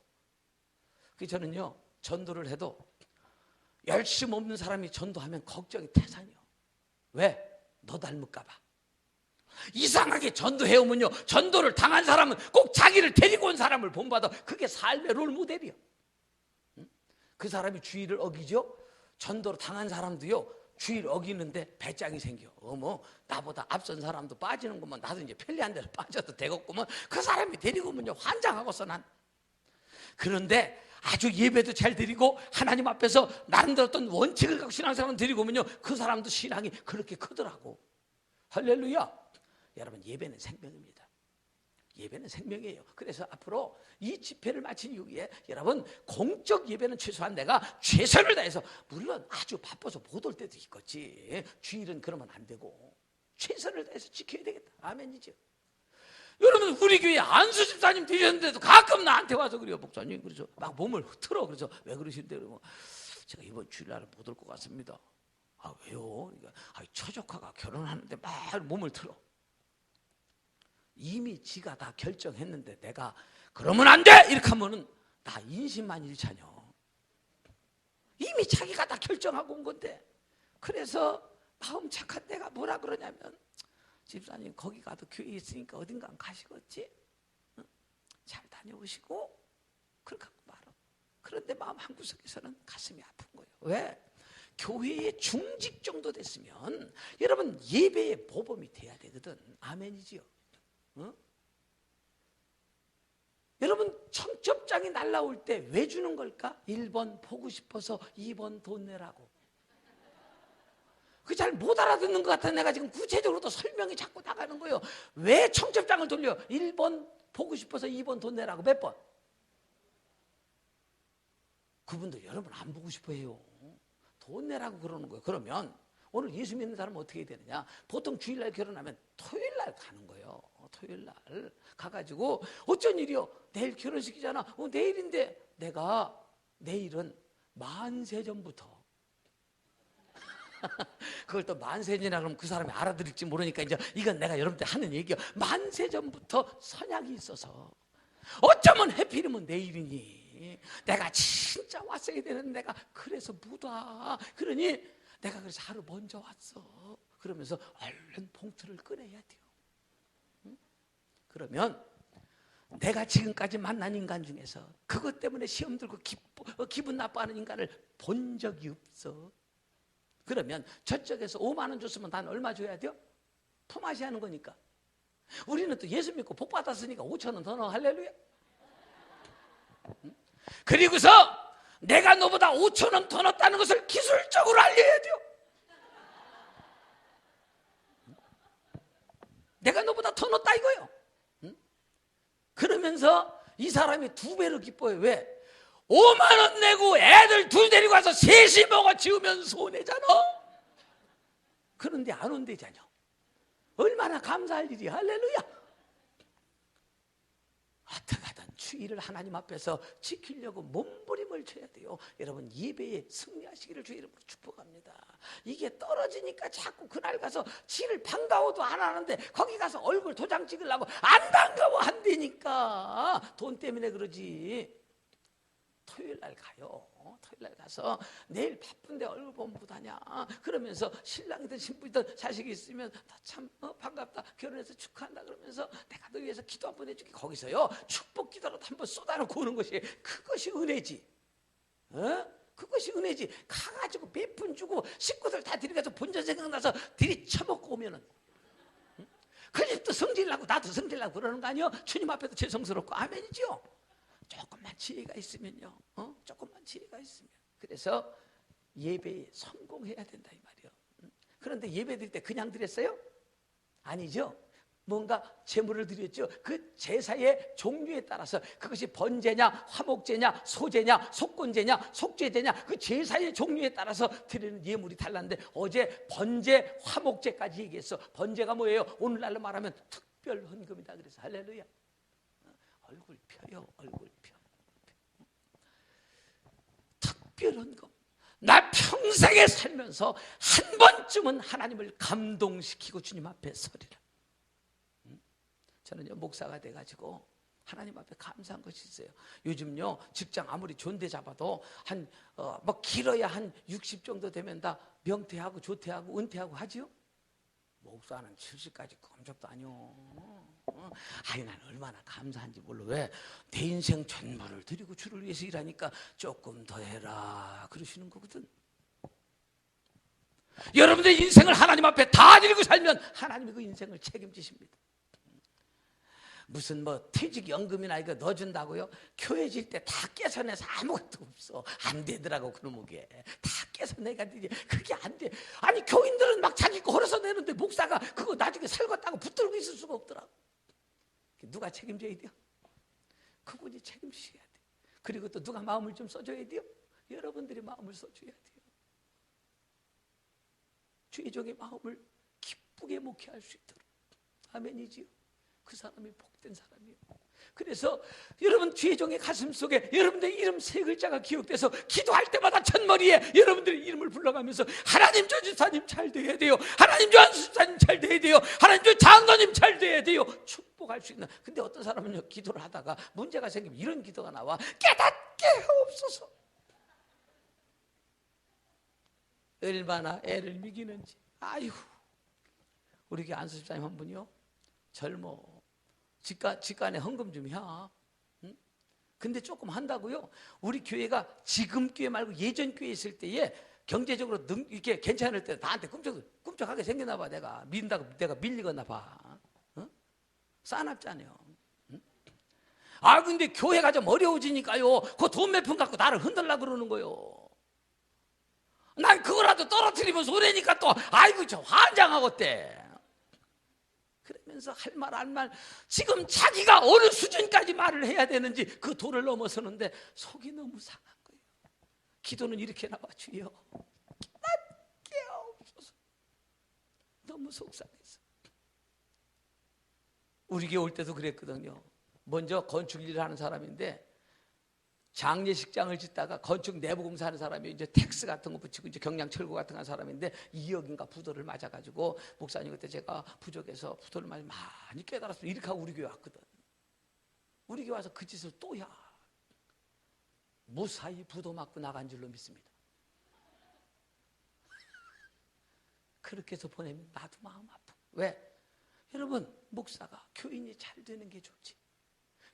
그래서 저는요 전도를 해도 열심 없는 사람이 전도하면 걱정이 태산이요. 왜? 너 닮을까 봐. 이상하게 전도해오면요 전도를 당한 사람은 꼭 자기를 데리고 온 사람을 본받아. 그게 삶의 롤 모델이요. 그 사람이 주의를 어기죠. 전도를 당한 사람도요 주의를 어기는데 배짱이 생겨. 어머 나보다 앞선 사람도 빠지는구먼. 나도 이제 편리한 데로 빠져도 되겠구먼. 그 사람이 데리고 오면요 환장하고서 난. 그런데 아주 예배도 잘 드리고 하나님 앞에서 나름대로 어떤 원칙을 갖고 신앙생활을 드리고 오면요 그 사람도 신앙이 그렇게 크더라고. 할렐루야. 여러분, 예배는 생명입니다. 예배는 생명이에요. 그래서 앞으로 이 집회를 마친 이후에 여러분, 공적 예배는 최소한 내가 최선을 다해서, 물론 아주 바빠서 못 올 때도 있겠지. 주일은 그러면 안 되고 최선을 다해서 지켜야 되겠다. 아멘이죠. 여러분, 우리 교회 안수 집사님 되셨는데도 가끔 나한테 와서 그래요. 목사님, 그래서 막 몸을 틀어. 그래서 왜 그러신데? 그러면 제가 이번 주일날은 못 올 것 같습니다. 아, 왜요? 그러니까 처조카가 결혼하는데 막 몸을 틀어. 이미 지가 다 결정했는데 내가 그러면 안 돼! 이렇게 하면은 나 인신만일차녀. 이미 자기가 다 결정하고 온 건데. 그래서 마음 착한 내가 뭐라 그러냐면, 집사님 거기 가도 교회 있으니까 어딘가 가시겠지? 응? 잘 다녀오시고 그렇게 하고 말아. 그런데 마음 한구석에서는 가슴이 아픈 거예요. 왜? 교회에 중직 정도 됐으면 여러분 예배의 모범이 돼야 되거든. 아멘이지요. 어? 여러분, 청첩장이 날라올 때 왜 주는 걸까? 1번 보고 싶어서 2번 돈 내라고. 그 잘 못 알아듣는 것 같아. 내가 지금 구체적으로 또 설명이 자꾸 나가는 거예요. 왜 청첩장을 돌려? 1번 보고 싶어서 2번 돈 내라고. 몇 번? 그분들 여러분 안 보고 싶어 해요. 돈 내라고 그러는 거예요. 그러면 오늘 예수 믿는 사람은 어떻게 해야 되느냐? 보통 주일날 결혼하면 토요일날 가는 거예요. 토요일날 가가지고 어쩐 일이요? 내일 결혼식이잖아. 내일인데 내가 내일은 만세전부터 그걸 또 만세전이라 그러면 그 사람이 알아들을지 모르니까 이제 이건 내가 여러분들 하는 얘기야. 만세전부터 선약이 있어서 어쩌면 해필이면 내일이니 내가 진짜 왔어야 되는데 내가 그래서 못 와. 그러니 내가 그래서 하루 먼저 왔어. 그러면서 얼른 봉투를 꺼내야 돼요. 응? 그러면 내가 지금까지 만난 인간 중에서 그것 때문에 시험 들고 기분 나빠하는 인간을 본 적이 없어. 그러면 저쪽에서 5만 원 줬으면 난 얼마 줘야 돼요? 품앗이 하는 거니까. 우리는 또 예수 믿고 복 받았으니까 5천 원 더 넣어. 할렐루야. 응? 그리고서 내가 너보다 5천 원 더 넣었다는 것을 기술적으로 알려야 돼요. 내가 너보다 더 넣었다 이거예요. 응? 그러면서 이 사람이 2배로 기뻐요. 왜? 5만 원 내고 애들 둘 데리고 와서 셋이 먹어 지으면 손해잖아. 그런데 안 온대잖아. 얼마나 감사할 일이야. 할렐루야. 어떻게 하든 주의를 하나님 앞에서 지키려고 몸부림을 쳐야 돼요. 여러분 예배에 승리하시기를 주의 이름으로 축복합니다. 이게 떨어지니까 자꾸 그날 가서 지를 반가워도 안 하는데 거기 가서 얼굴 도장 찍으려고 안 반가워 한다니까. 돈 때문에 그러지. 토요일 날 가요. 토요일 날 가서 내일 바쁜데 얼굴 보면 못하냐 그러면서 신랑이든 신부이든 자식이 있으면 참 반갑다, 결혼해서 축하한다 그러면서 내가 너 위해서 기도 한번 해줄게. 거기서요 축복 기도라도 한번 쏟아놓고 오는 것이, 그것이 은혜지. 그것이 은혜지. 가가지고 몇 푼 주고 식구들 다 데려가서 본전 생각나서 들이쳐먹고 오면은 그 집도 성질나고 나도 성질나고 그러는 거 아니요? 주님 앞에도 죄송스럽고. 아멘이죠. 조금만 지혜가 있으면요, 조금만 지혜가 있으면. 그래서 예배에 성공해야 된다 이 말이요. 그런데 예배 드릴 때 그냥 드렸어요? 아니죠. 뭔가 제물을 드렸죠. 그 제사의 종류에 따라서 그것이 번제냐, 화목제냐, 소제냐, 속건제냐, 속죄제냐, 그 제사의 종류에 따라서 드리는 예물이 달랐는데 어제 번제, 화목제까지 얘기했어. 번제가 뭐예요? 오늘날로 말하면 특별 헌금이다 그래서 할렐루야. 얼굴 펴요, 얼굴 펴. 특별 헌금. 나 평생에 살면서 한 번쯤은 하나님을 감동시키고 주님 앞에 서리라. 저는요 목사가 돼가지고 하나님 앞에 감사한 것이 있어요. 요즘요 직장 아무리 존대 잡아도 한 뭐 길어야 한 60 정도 되면 다 명퇴하고 조퇴하고 은퇴하고 하지요. 목사는 70까지 꼼짝도 아니요. 아유 난 얼마나 감사한지 몰라. 왜? 내 인생 전부를 드리고 주를 위해서 일하니까 조금 더 해라 그러시는 거거든. 여러분의 인생을 하나님 앞에 다 드리고 살면 하나님이 그 인생을 책임지십니다. 무슨 뭐 퇴직연금이나 이거 넣어준다고요? 교회 질 때 다 깨서내서 아무것도 없어. 안 되더라고 그놈에게. 다 깨서내가 되지. 그게 안 돼. 아니 교인들은 막 자기 거 헐어서 내는데 목사가 그거 나중에 살겄다고 붙들고 있을 수가 없더라고. 누가 책임져야 돼요? 그분이 책임지셔야 돼. 그리고 또 누가 마음을 좀 써줘야 돼요? 여러분들이 마음을 써줘야 돼요. 주의 종의 마음을 기쁘게 목회할 수 있도록. 아멘이지요. 그 사람이 복된 사람이에요. 그래서 여러분 주의 종의 가슴 속에 여러분들의 이름 세 글자가 기억돼서 기도할 때마다 첫머리에 여러분들의 이름을 불러가면서 하나님 저 집사님 잘 돼야 돼요. 하나님 저 집사님 잘 돼야 돼요. 하나님 저 장로님 잘 돼야 돼요. 축복할 수 있는. 근데 어떤 사람은요 기도를 하다가 문제가 생기면 이런 기도가 나와. 깨닫게 하옵소서. 얼마나 애를 미기는지. 아이고 우리 교회 안수 집사님 한 분이요 젊어. 집간에 헌금 좀 해. 응? 근데 조금 한다고요? 우리 교회가 지금 교회 말고 예전 교회 있을 때에 경제적으로 이렇게 괜찮을 때 나한테 꿈쩍하게 생겼나 봐. 내가 민다고 내가 밀리겠나 봐. 어? 싸납잖아요. 응? 아 근데 교회가 좀 어려워지니까요. 그 돈 몇 푼 갖고 나를 흔들려고 그러는 거요. 난 그거라도 떨어뜨리면 손해니까 또 아이고 저 환장하겠대. 그러면서 할 말 안 말 지금 자기가 어느 수준까지 말을 해야 되는지 그 도를 넘어서는데 속이 너무 상한 거예요. 기도는 이렇게 나와. 주여 깨닫게 하옵소서. 너무 속상해서. 우리 교회 올 때도 그랬거든요. 먼저 건축 일을 하는 사람인데 장례식장을 짓다가 건축 내부 공사하는 사람이 이제 텍스 같은 거 붙이고 이제 경량 철거 같은 거 하는 사람인데 2억인가 부도를 맞아가지고 목사님 그때 제가 부족해서 부도를 맞아 많이 깨달았어요. 이렇게 하고 우리 교회 왔거든. 우리 교회 와서 그 짓을 또야. 무사히 부도 맞고 나간 줄로 믿습니다. 그렇게 해서 보내면 나도 마음 아파. 왜? 여러분 목사가 교인이 잘 되는 게 좋지.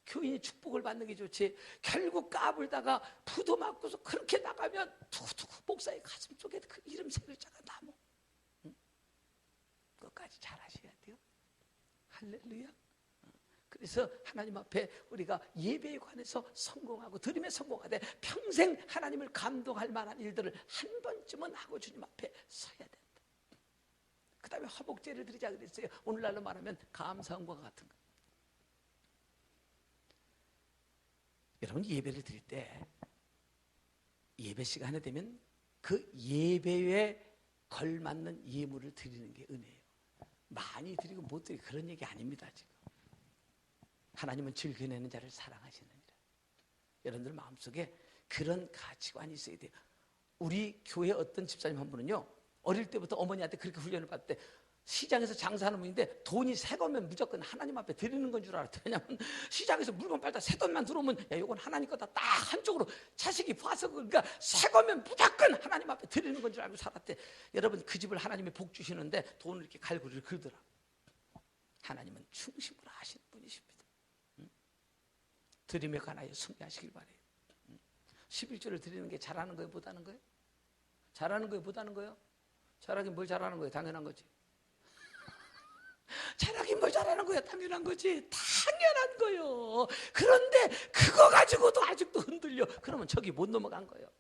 교인이 축복을 받는 게 좋지. 결국 까불다가 부도 맞고서 그렇게 나가면 두고두고 목사의 가슴 속에 그 이름 세 글자가 남어. 응? 끝까지 잘 하셔야 돼요. 할렐루야. 그래서 하나님 앞에 우리가 예배에 관해서 성공하고 드림에 성공하되 평생 하나님을 감동할 만한 일들을 한 번쯤은 하고 주님 앞에 서야 된다. 그 다음에 화목제를 드리자 그랬어요. 오늘날로 말하면 감사원과 같은 거. 여러분 예배를 드릴 때 예배 시간에 되면 그 예배에 걸맞는 예물을 드리는 게 은혜예요. 많이 드리고 못 드리고 그런 얘기 아닙니다. 지금 하나님은 즐겨내는 자를 사랑하시느니라. 여러분들 마음속에 그런 가치관이 있어야 돼요. 우리 교회 어떤 집사님 한 분은요, 어릴 때부터 어머니한테 그렇게 훈련을 받을 때 시장에서 장사하는 분인데 돈이 새 거면 무조건 하나님 앞에 드리는 건 줄 알았대. 왜냐하면 시장에서 물건 팔다 새 돈만 들어오면 야, 이건 하나님 거다 딱 한쪽으로 자식이 봐서, 그러니까 새 거면 무조건 하나님 앞에 드리는 건 줄 알고 살았대. 여러분, 그 집을 하나님이 복 주시는데 돈을 이렇게 갈고리를 긁더라. 하나님은 충심으로 하시는 분이십니다. 드림에 관하여 승리하시길 바래요. 11조를 드리는 게 잘하는 거예요, 못하는 거예요? 잘하는 거예요, 못하는 거예요? 잘하긴 뭘 잘하는 거예요? 당연한 거지. 잘하긴 뭘 잘하는 거야? 당연한 거지. 당연한 거예요. 그런데 그거 가지고도 아직도 흔들려. 그러면 저기 못 넘어간 거예요.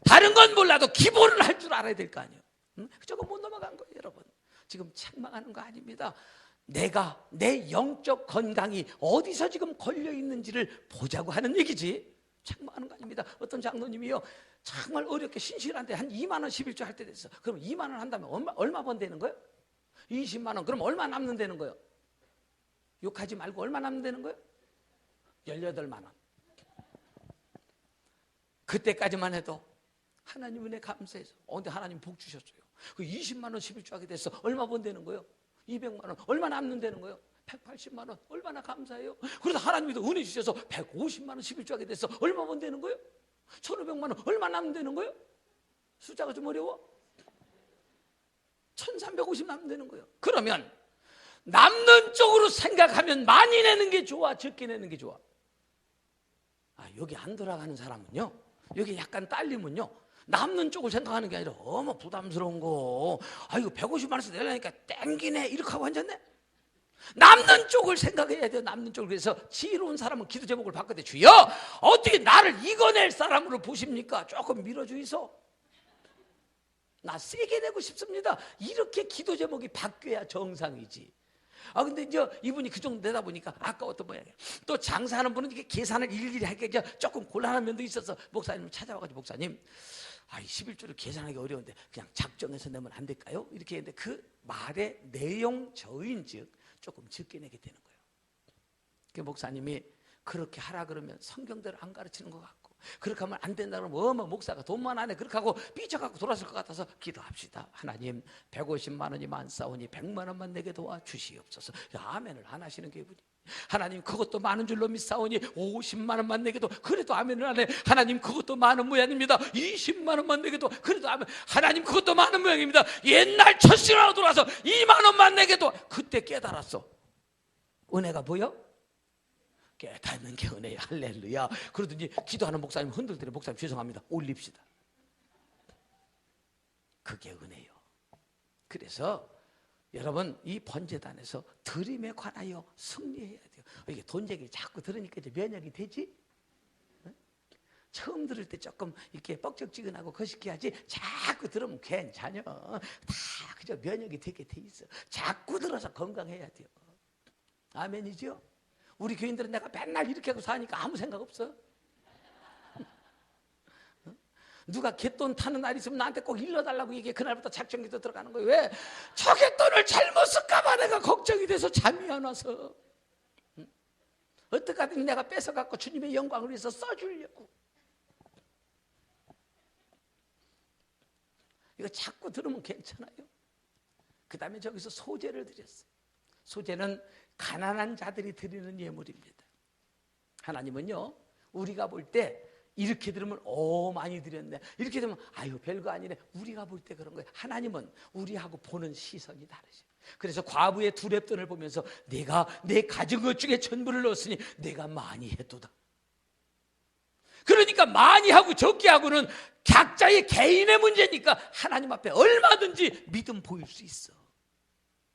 다른 건 몰라도 기본을 할 줄 알아야 될 거 아니에요. 저거 못 넘어간 거예요. 여러분, 지금 책망하는 거 아닙니다. 내가 내 영적 건강이 어디서 지금 걸려 있는지를 보자고 하는 얘기지, 책망하는 거 아닙니다. 어떤 장로님이요, 정말 어렵게 신실한데 한 2만 원 11조 할 때 됐어. 그럼 2만 원 한다면 얼마 번다는 거예요? 20만 원. 그럼 얼마 남는다는 거예요? 욕하지 말고 얼마 남는다는 거예요? 18만 원. 그때까지만 해도 하나님 은혜 감사해서 근데 하나님 복 주셨어요. 그 20만 원 11조 하게 됐어. 얼마 번다는 거예요? 200만 원. 얼마 남는다는 거예요? 180만 원. 얼마나 감사해요. 그래서 하나님이 또 은혜 주셔서 150만 원 11조 하게 됐어. 얼마 번다는 거예요? 1,500만 원. 얼마 남는다는 거예요? 숫자가 좀 어려워? 1,350 남는다는 거예요. 그러면 남는 쪽으로 생각하면 많이 내는 게 좋아, 적게 내는 게 좋아? 여기 안 돌아가는 사람은요, 여기 약간 딸리면요, 남는 쪽을 생각하는 게 아니라 어머 부담스러운 거, 이거 150만 원씩 내려니까 땡기네 이렇게 하고 앉았네. 남는 쪽을 생각해야 돼요. 남는 쪽을. 그래서 지혜로운 사람은 기도 제목을 바꿔대. 주여, 어떻게 나를 이겨낼 사람으로 보십니까? 조금 밀어주이소. 나 세게 내고 싶습니다. 이렇게 기도 제목이 바뀌어야 정상이지. 근데 이제 이분이 그 정도 되다 보니까 아까웠던 모양이에요. 또 장사하는 분은 이게 계산을 일일이 하기가 조금 곤란한 면도 있어서 목사님 찾아와가지고, 목사님, 11조를 계산하기 어려운데 그냥 작정해서 내면 안 될까요? 이렇게 했는데 그 말의 내용 저인즉 조금 적게 내게 되는 거예요. 그 목사님이 그렇게 하라 그러면 성경대로 안 가르치는 것 같고, 그렇게 하면 안 된다 그러면 목사가 돈만 안 해 그렇게 하고 삐쳐갖고 돌아설 것 같아서 기도합시다. 하나님, 150만 원이 많사오니 100만 원만 내게 도와주시옵소서. 아멘을 안 하시는 게 이분이. 하나님, 그것도 많은 줄로 믿사오니 50만 원만 내게도, 그래도 아멘을 안 해. 하나님, 그것도 많은 모양입니다. 20만 원만 내게도, 그래도 아멘. 하나님, 그것도 많은 모양입니다. 옛날 첫신으로 돌아서 2만 원만 내게도. 그때 깨달았어. 은혜가 보여? 깨닫는 게 은혜야. 할렐루야. 그러더니 기도하는 목사님 흔들더니, 목사님 죄송합니다, 올립시다. 그게 은혜요. 그래서 여러분, 이 번제단에서 드림에 관하여 승리해야 돼요. 이게 돈 얘기를 자꾸 들으니까 이제 면역이 되지? 처음 들을 때 조금 이렇게 뻑적지근하고 거시기하지, 자꾸 들으면 괜찮아. 다 그저 면역이 되게 돼 있어. 자꾸 들어서 건강해야 돼요. 아멘이죠? 우리 교인들은 내가 맨날 이렇게 하고 사니까 아무 생각 없어. 누가 갯돈 타는 날 있으면 나한테 꼭 일러달라고 얘기해. 그날부터 작정기도 들어가는 거예요. 왜? 저 갯돈을 잘못 쓸까봐 내가 걱정이 돼서 잠이 안 와서. 어떻게 하든 내가 뺏어갖고 주님의 영광을 위해서 써주려고. 이거 자꾸 들으면 괜찮아요. 그 다음에 저기서 소제를 드렸어요. 소제는 가난한 자들이 드리는 예물입니다. 하나님은요, 우리가 볼 때 이렇게 들으면 많이 드렸네, 이렇게 들으면 별거 아니네, 우리가 볼 때 그런 거예요. 하나님은 우리하고 보는 시선이 다르죠. 그래서 과부의 두 렙돈을 보면서 내가 내 가진 것 중에 전부를 넣었으니 내가 많이 했도다. 그러니까 많이 하고 적게 하고는 각자의 개인의 문제니까 하나님 앞에 얼마든지 믿음 보일 수 있어.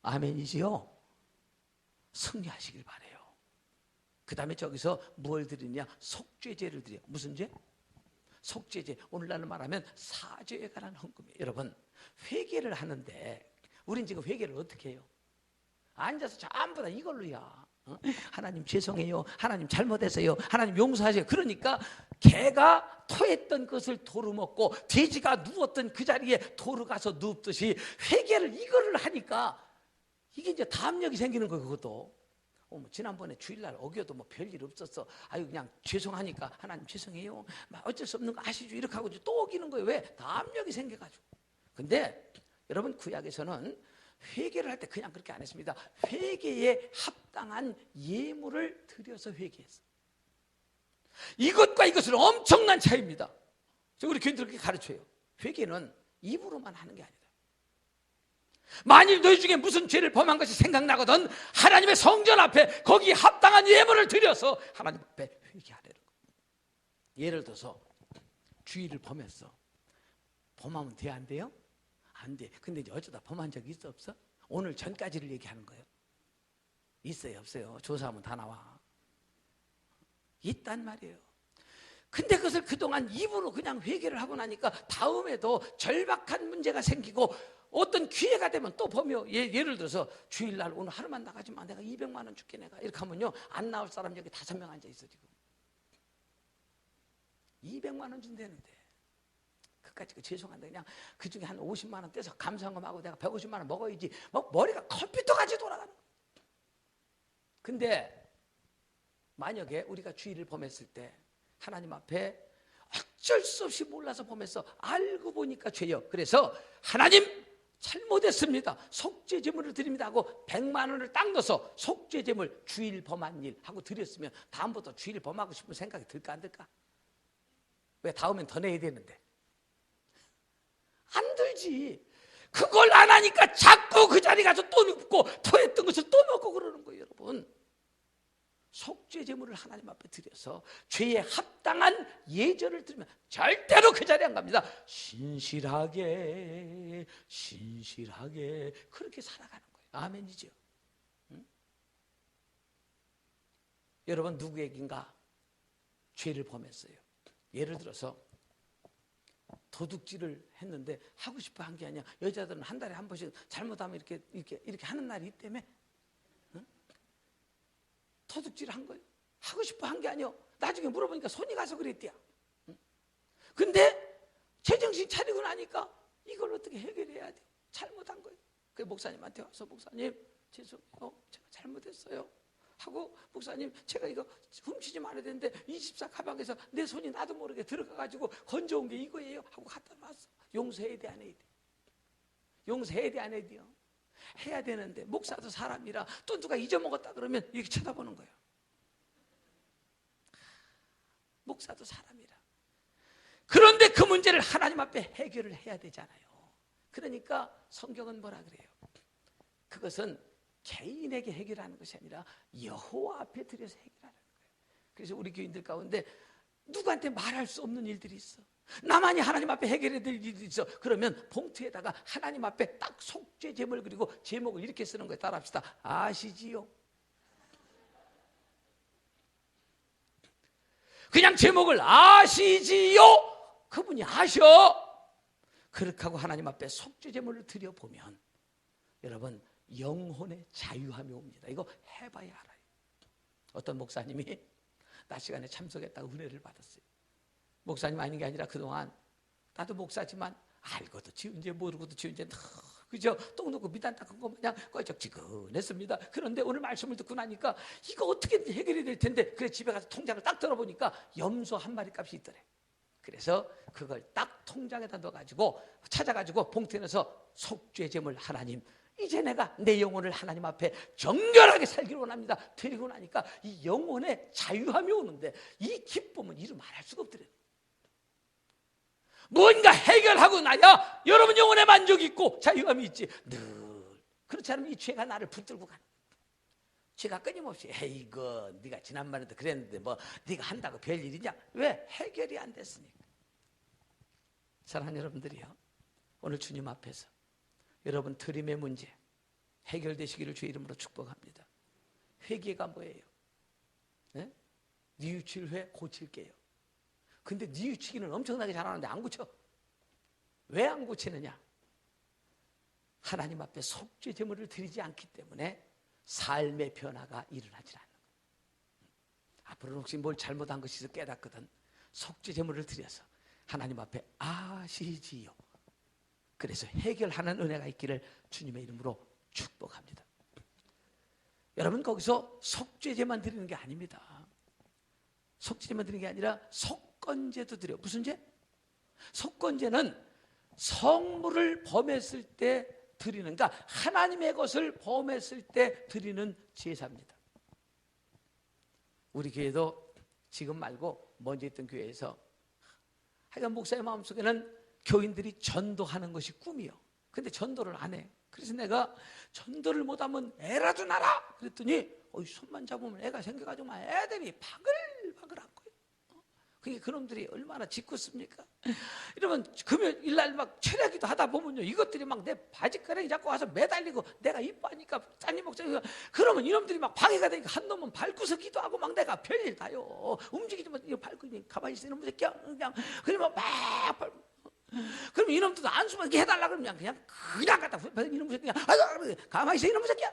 아멘이지요? 승리하시길 바래요. 그 다음에 저기서 뭘 드리냐? 속죄제를 드려요. 무슨 죄? 속죄제. 오늘날로 말하면 사죄에 관한 헌금이에요. 여러분, 회개를 하는데 우린 지금 회개를 어떻게 해요? 앉아서 전부 다 이걸로야. 하나님 죄송해요, 하나님 잘못했어요, 하나님 용서하세요. 그러니까 개가 토했던 것을 도루 먹고 돼지가 누웠던 그 자리에 도루 가서 눕듯이 회개를 이거를 하니까 이게 이제 담력이 생기는 거예요. 그것도 지난번에 주일날 어겨도 뭐 별일 없었어. 아유 그냥 죄송하니까 하나님 죄송해요. 막 어쩔 수 없는 거 아시죠? 이렇게 하고 또 어기는 거예요. 왜? 다 압력이 생겨가지고. 근데 여러분 구약에서는 회개를 할 때 그냥 그렇게 안 했습니다. 회개에 합당한 예물을 드려서 회개했어. 이것과 이것은 엄청난 차이입니다. 우리 교인들 그렇게 가르쳐요. 회개는 입으로만 하는 게 아니다. 만일 너희 중에 무슨 죄를 범한 것이 생각나거든 하나님의 성전 앞에 거기 합당한 예물을 드려서 하나님 앞에 회개하라는 거예요. 예를 들어서 주의를 범했어. 범하면 돼, 안 돼요? 안 돼. 근데 이제 어쩌다 범한 적이 있어, 없어? 오늘 전까지를 얘기하는 거예요. 있어요, 없어요? 조사하면 다 나와. 있단 말이에요. 근데 그것을 그동안 입으로 그냥 회개를 하고 나니까 다음에도 절박한 문제가 생기고 어떤 기회가 되면 또 범해요. 예를 들어서 주일날 오늘 하루만 나가지 마. 내가 200만 원 줄게 내가. 이렇게 하면요. 안 나올 사람 여기 5명 앉아 있어 지금. 200만 원 준다는데. 그까짓 거 죄송한데 그냥 그중에 한 50만 원 떼서 감사한금하고 내가 150만 원 먹어야지. 뭐 머리가 컴퓨터같이 돌아가는 거야. 근데 만약에 우리가 주의를 범했을 때 하나님 앞에 어쩔 수 없이 몰라서 범했어. 알고 보니까 죄요. 그래서 하나님 잘못했습니다. 속죄제물을 드립니다 하고 100만 원을 딱 넣어서 속죄제물 주일 범한 일 하고 드렸으면 다음부터 주일 범하고 싶은 생각이 들까 안 들까? 왜 다음엔 더 내야 되는데? 안 들지. 그걸 안 하니까 자꾸 그 자리 가서 또 눕고 토했던 것을 또 먹고 그러는 거예요, 여러분. 속죄제물을 하나님 앞에 드려서 죄에 합당한 예절을 드리면 절대로 그 자리에 안 갑니다. 신실하게 그렇게 살아가는 거예요. 아멘이죠. 응? 여러분 누구에게인가 죄를 범했어요. 예를 들어서 도둑질을 했는데 하고 싶어 한 게 아니야. 여자들은 한 달에 한 번씩 잘못하면 이렇게 하는 날이 있다며. 도둑질 한 거예요. 하고 싶어 한 게 아니요. 나중에 물어보니까 손이 가서 그랬대요. 근데 제정신 차리고 나니까 이걸 어떻게 해결해야 돼? 잘못한 거예요. 그 목사님한테 와서 목사님 죄송해요. 제가 잘못했어요. 하고 목사님 제가 이거 훔치지 말아야 되는데 24 가방에서 내 손이 나도 모르게 들어가가지고 건져온 게 이거예요. 하고 갖다 놨어. 용서해야 돼 안 해야 돼? 용서해야 돼 안 해야 돼요? 해야 되는데 목사도 사람이라 또 누가 잊어먹었다 그러면 이렇게 쳐다보는 거예요. 목사도 사람이라. 그런데 그 문제를 하나님 앞에 해결을 해야 되잖아요. 그러니까 성경은 뭐라 그래요? 그것은 개인에게 해결하는 것이 아니라 여호와 앞에 들여서 해결하는 거예요. 그래서 우리 교인들 가운데 누구한테 말할 수 없는 일들이 있어. 나만이 하나님 앞에 해결해야 될 일이 있어. 그러면 봉투에다가 하나님 앞에 딱 속죄 제물 그리고 제목을 이렇게 쓰는 거예요. 따라합시다. 아시지요? 그냥 제목을 아시지요? 그분이 아셔. 그렇게 하고 하나님 앞에 속죄 제물을 드려보면 여러분 영혼의 자유함이 옵니다. 이거 해봐야 알아요. 어떤 목사님이 낮 시간에 참석했다고 은혜를 받았어요. 목사님 아닌 게 아니라 그동안 나도 목사지만 알고도 지은 죄 모르고도 지은 죄 그죠? 똥 놓고 미단 닦은 것 마냥 껄쩍지근했습니다. 그런데 오늘 말씀을 듣고 나니까 이거 어떻게 해결이 될 텐데 그래 집에 가서 통장을 딱 들어보니까 염소 한 마리 값이 있더래. 그래서 그걸 딱 통장에다 넣어가지고 찾아가지고 봉투에 넣어서 속죄제물 하나님 이제 내가 내 영혼을 하나님 앞에 정결하게 살기를 원합니다. 드리고 나니까 이 영혼의 자유함이 오는데 이 기쁨은 이루 말할 수가 없더래요. 뭔가 해결하고 나야 여러분 영혼의 만족이 있고 자유함이 있지. 늘 그렇지 않으면 이 죄가 나를 붙들고 가는 거야. 죄가 끊임없이 이거 네가 지난번에도 그랬는데 뭐 네가 한다고 별일이냐. 왜? 해결이 안 됐으니까. 사랑하는 여러분들이요, 오늘 주님 앞에서 여러분 드림의 문제 해결되시기를 주의 이름으로 축복합니다. 회개가 뭐예요? 네? 뉘우칠 회 고칠게요. 근데 뉘우치기는 엄청나게 잘하는데 안 고쳐. 왜 안 고치느냐? 하나님 앞에 속죄 제물을 드리지 않기 때문에 삶의 변화가 일어나질 않는 거예요. 앞으로는 혹시 뭘 잘못한 것이 있어 깨닫거든 속죄 제물을 드려서 하나님 앞에 아시지요. 그래서 해결하는 은혜가 있기를 주님의 이름으로 축복합니다. 여러분 거기서 속죄제만 드리는 게 아닙니다. 속죄제만 드리는 게 아니라 속건제도 드려요. 무슨 제? 속건제는 성물을 범했을 때 드리는, 그러니까 하나님의 것을 범했을 때 드리는 제사입니다. 우리 교회도 지금 말고 먼저 있던 교회에서 하여간 목사의 마음속에는 교인들이 전도하는 것이 꿈이요. 근데 전도를 안 해. 그래서 내가 전도를 못하면 애라도 낳아 그랬더니 손만 잡으면 애가 생겨가지고 막 애들이 바글바글한 거예요. 그게 그놈들이 얼마나 짓궂습니까? 이러면 금요일날 막 철야기도 하다 보면요, 이것들이 막 내 바지가랑이 잡고 와서 매달리고 내가 이뻐하니까 따님 목사님, 그러면 이놈들이 막 방해가 되니까 한 놈은 밟고서 기도하고 막 내가 별일 다요. 움직이지 마, 이거 밟고 가만히 있어 이놈 새끼야. 그냥 그러면 막 밟고. 그럼 이놈들도 안수만 해달라 그러면 그냥 갖다 이놈 새끼야. 가만히 있어 이놈 새끼야.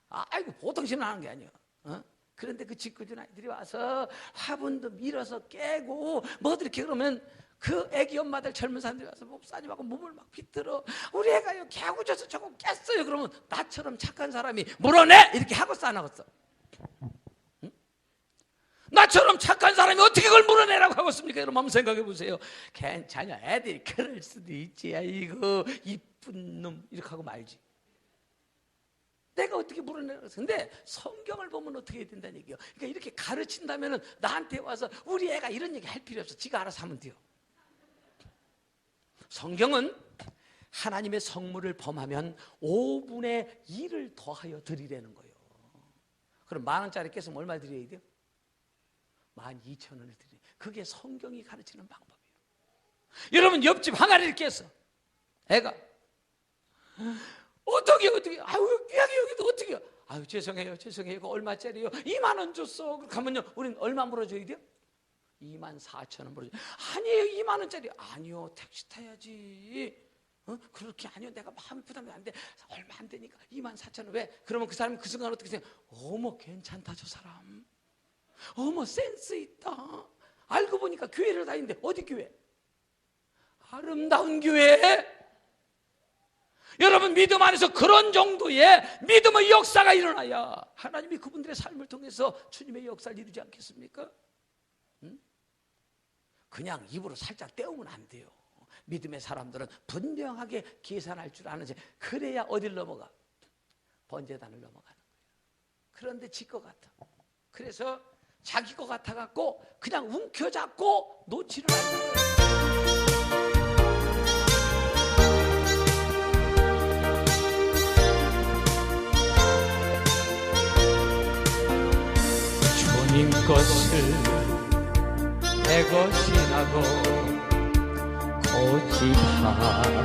아이고 보통 심하는 게 아니야. 그런데 그 짓궂은 아이들이 와서 화분도 밀어서 깨고 뭐들 이렇게 그러면 그 애기 엄마들 젊은 사람들이 와서 목사님하고 몸을 막 비틀어. 우리 애가요 개구져서 저거 깼어요. 그러면 나처럼 착한 사람이 물어내 이렇게 하고서 안 하겠어? 응? 나처럼 착한 사람이 어떻게 그걸 물어내라고 하겠습니까? 여러분 한번 생각해 보세요. 괜찮아, 애들이 그럴 수도 있지. 아이고 이쁜 놈 이렇게 하고 말지. 내가 어떻게 물어내라고 했어? 근데 성경을 보면 어떻게 해야 된다는 얘기예요. 그러니까 이렇게 가르친다면 나한테 와서 우리 애가 이런 얘기 할 필요 없어. 지가 알아서 하면 돼요. 성경은 하나님의 성물을 범하면 5분의 1을 더하여 드리라는 거예요. 그럼 10,000원짜리 깼으면 얼마 드려야 돼요? 12,000원을 드려요. 그게 성경이 가르치는 방법이에요. 여러분 옆집 항아리를 깼어. 애가 어떻게 아유 여기도 어떻게 아유 죄송해요 이거 얼마짜리요? 2만 원 줬어. 그렇게 하면요 우린 얼마 물어줘야 돼요? 24,000원 물어줘요. 아니에요 2만 원짜리. 아니요 택시 타야지. 그렇게 아니요 내가 마음이 부담이 안 돼. 얼마 안 되니까 24,000원. 왜? 그러면 그 사람이 그 순간 어떻게 생각해? 어머 괜찮다 저 사람. 어머 센스 있다. 알고 보니까 교회를 다니는데 어디 교회? 아름다운 교회. 여러분 믿음 안에서 그런 정도의 믿음의 역사가 일어나야 하나님이 그분들의 삶을 통해서 주님의 역사를 이루지 않겠습니까? 그냥 입으로 살짝 떼우면 안 돼요. 믿음의 사람들은 분명하게 계산할 줄 아는지, 그래야 어딜 넘어가? 번제단을 넘어가는 거예요. 그런데 지 것 같아. 그래서 자기 것 같아갖고 그냥 움켜잡고 놓지를 않는 거예요. 주님 것을 내 것이라고 고집하며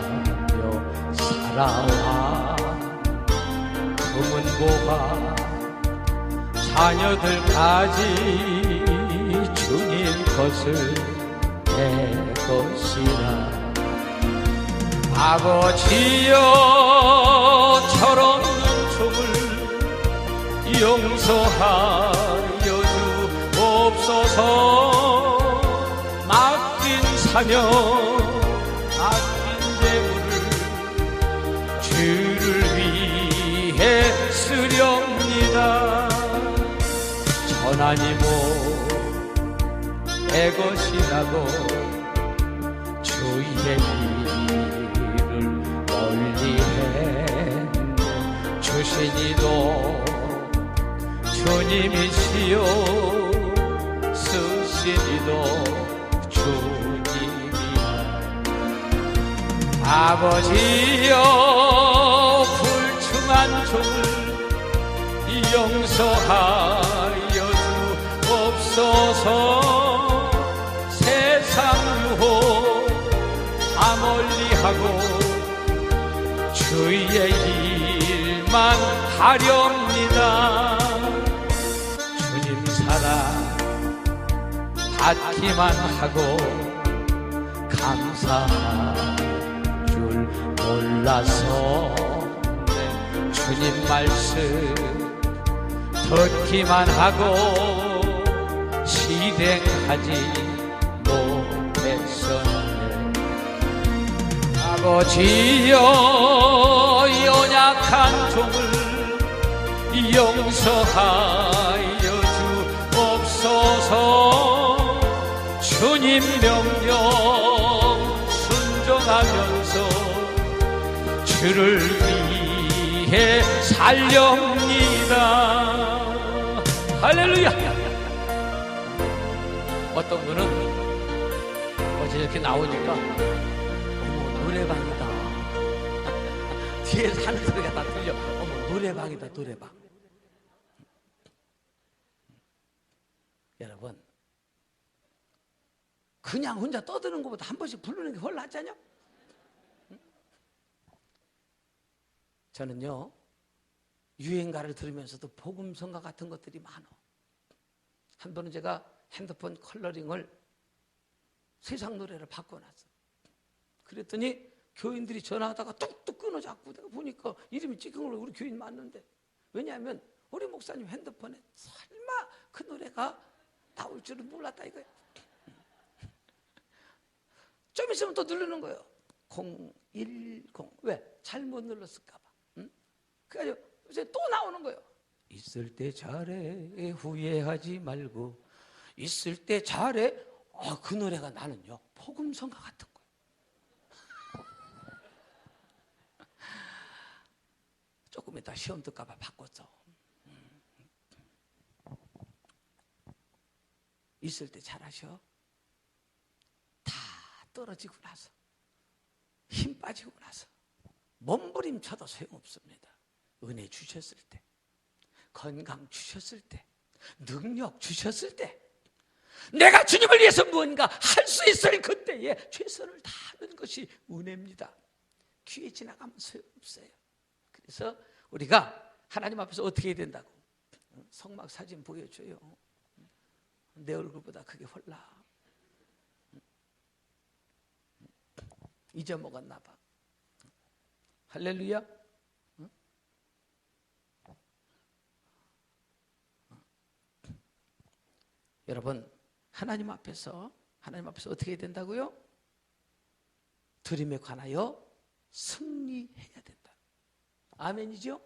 살아와 금은보화 자녀들까지 주님 것을 내 것이라. 아버지여 철없는 종을 용서하여 주옵소서. 맡긴 사명 맡긴 재물을 주를 위해 쓰렵니다. 전하니 내 것이라고 주의 일을 멀리 했네. 주신 이도 주님이시요 쓰신 이도 주님이야. 아버지여 불충한 종을 용서하여 주옵소서. 세상 유혹 다 멀리하고 주의 일만 하렵니다. 주님 사랑 받기만 하고 감사할 줄 몰라서 주님 말씀 듣기만 하고 실행하지 못했었네. 아버지여 연약한 종을 용서하여 주옵소서. 주님 명령 순종하면서 주를 위해 살렵니다. 할렐루야. 어떤 분은 어제 이렇게 나오니까 어머 노래방이다. 뒤에서 하는 소리가 다 들려. 어머 노래방이다, 노래방. 여러분, 그냥 혼자 떠드는 것보다 한 번씩 부르는 게 훨씬 낫지 않냐? 저는요, 유행가를 들으면서도 복음성가 같은 것들이 많아. 한 번은 제가 핸드폰 컬러링을 세상 노래를 바꿔놨어. 그랬더니 교인들이 전화하다가 뚝뚝 끊어 자꾸. 내가 보니까 이름이 찍힌 걸로 우리 교인 맞는데. 왜냐하면 우리 목사님 핸드폰에 설마 그 노래가 나올 줄은 몰랐다 이거야. 좀 있으면 또 누르는 거예요. 010. 왜? 잘못 눌렀을까 봐. 응? 그래가지고 이제 또 나오는 거예요. 있을 때 잘해 후회하지 말고. 있을 때 잘해. 그 노래가 나는요 복음성가 같은 거예요. 조금 이따 시험 들까 봐 바꿨어. 있을 때 잘하셔. 다 떨어지고 나서 힘 빠지고 나서 몸부림쳐도 소용없습니다. 은혜 주셨을 때, 건강 주셨을 때, 능력 주셨을 때, 내가 주님을 위해서 무언가 할 수 있을 그때에 최선을 다하는 것이 은혜입니다. 귀에 지나가면 소용없어요. 그래서 우리가 하나님 앞에서 어떻게 해야 된다고? 성막 사진 보여줘요. 내 얼굴보다 크게 홀라. 잊어먹었나 봐. 할렐루야. 여러분, 하나님 앞에서 어떻게 해야 된다고요? 드림에 관하여 승리해야 된다. 아멘이죠?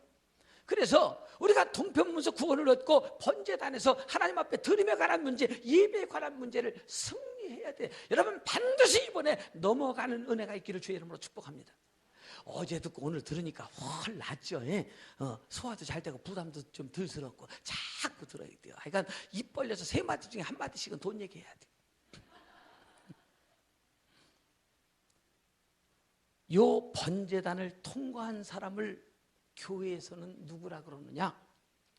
그래서 우리가 동편문서 구원을 얻고 번제단에서 하나님 앞에 드림에 관한 문제, 예배에 관한 문제를 승리해야 돼. 여러분, 반드시 이번에 넘어가는 은혜가 있기를 주의 이름으로 축복합니다. 어제 듣고 오늘 들으니까 훨 낫죠. 소화도 잘 되고 부담도 좀 덜스럽고 자꾸 들어야 돼요. 그러니까 입 벌려서 세 마디 중에 한 마디씩은 돈 얘기해야 돼. 요 번제단을 통과한 사람을 교회에서는 누구라 그러느냐?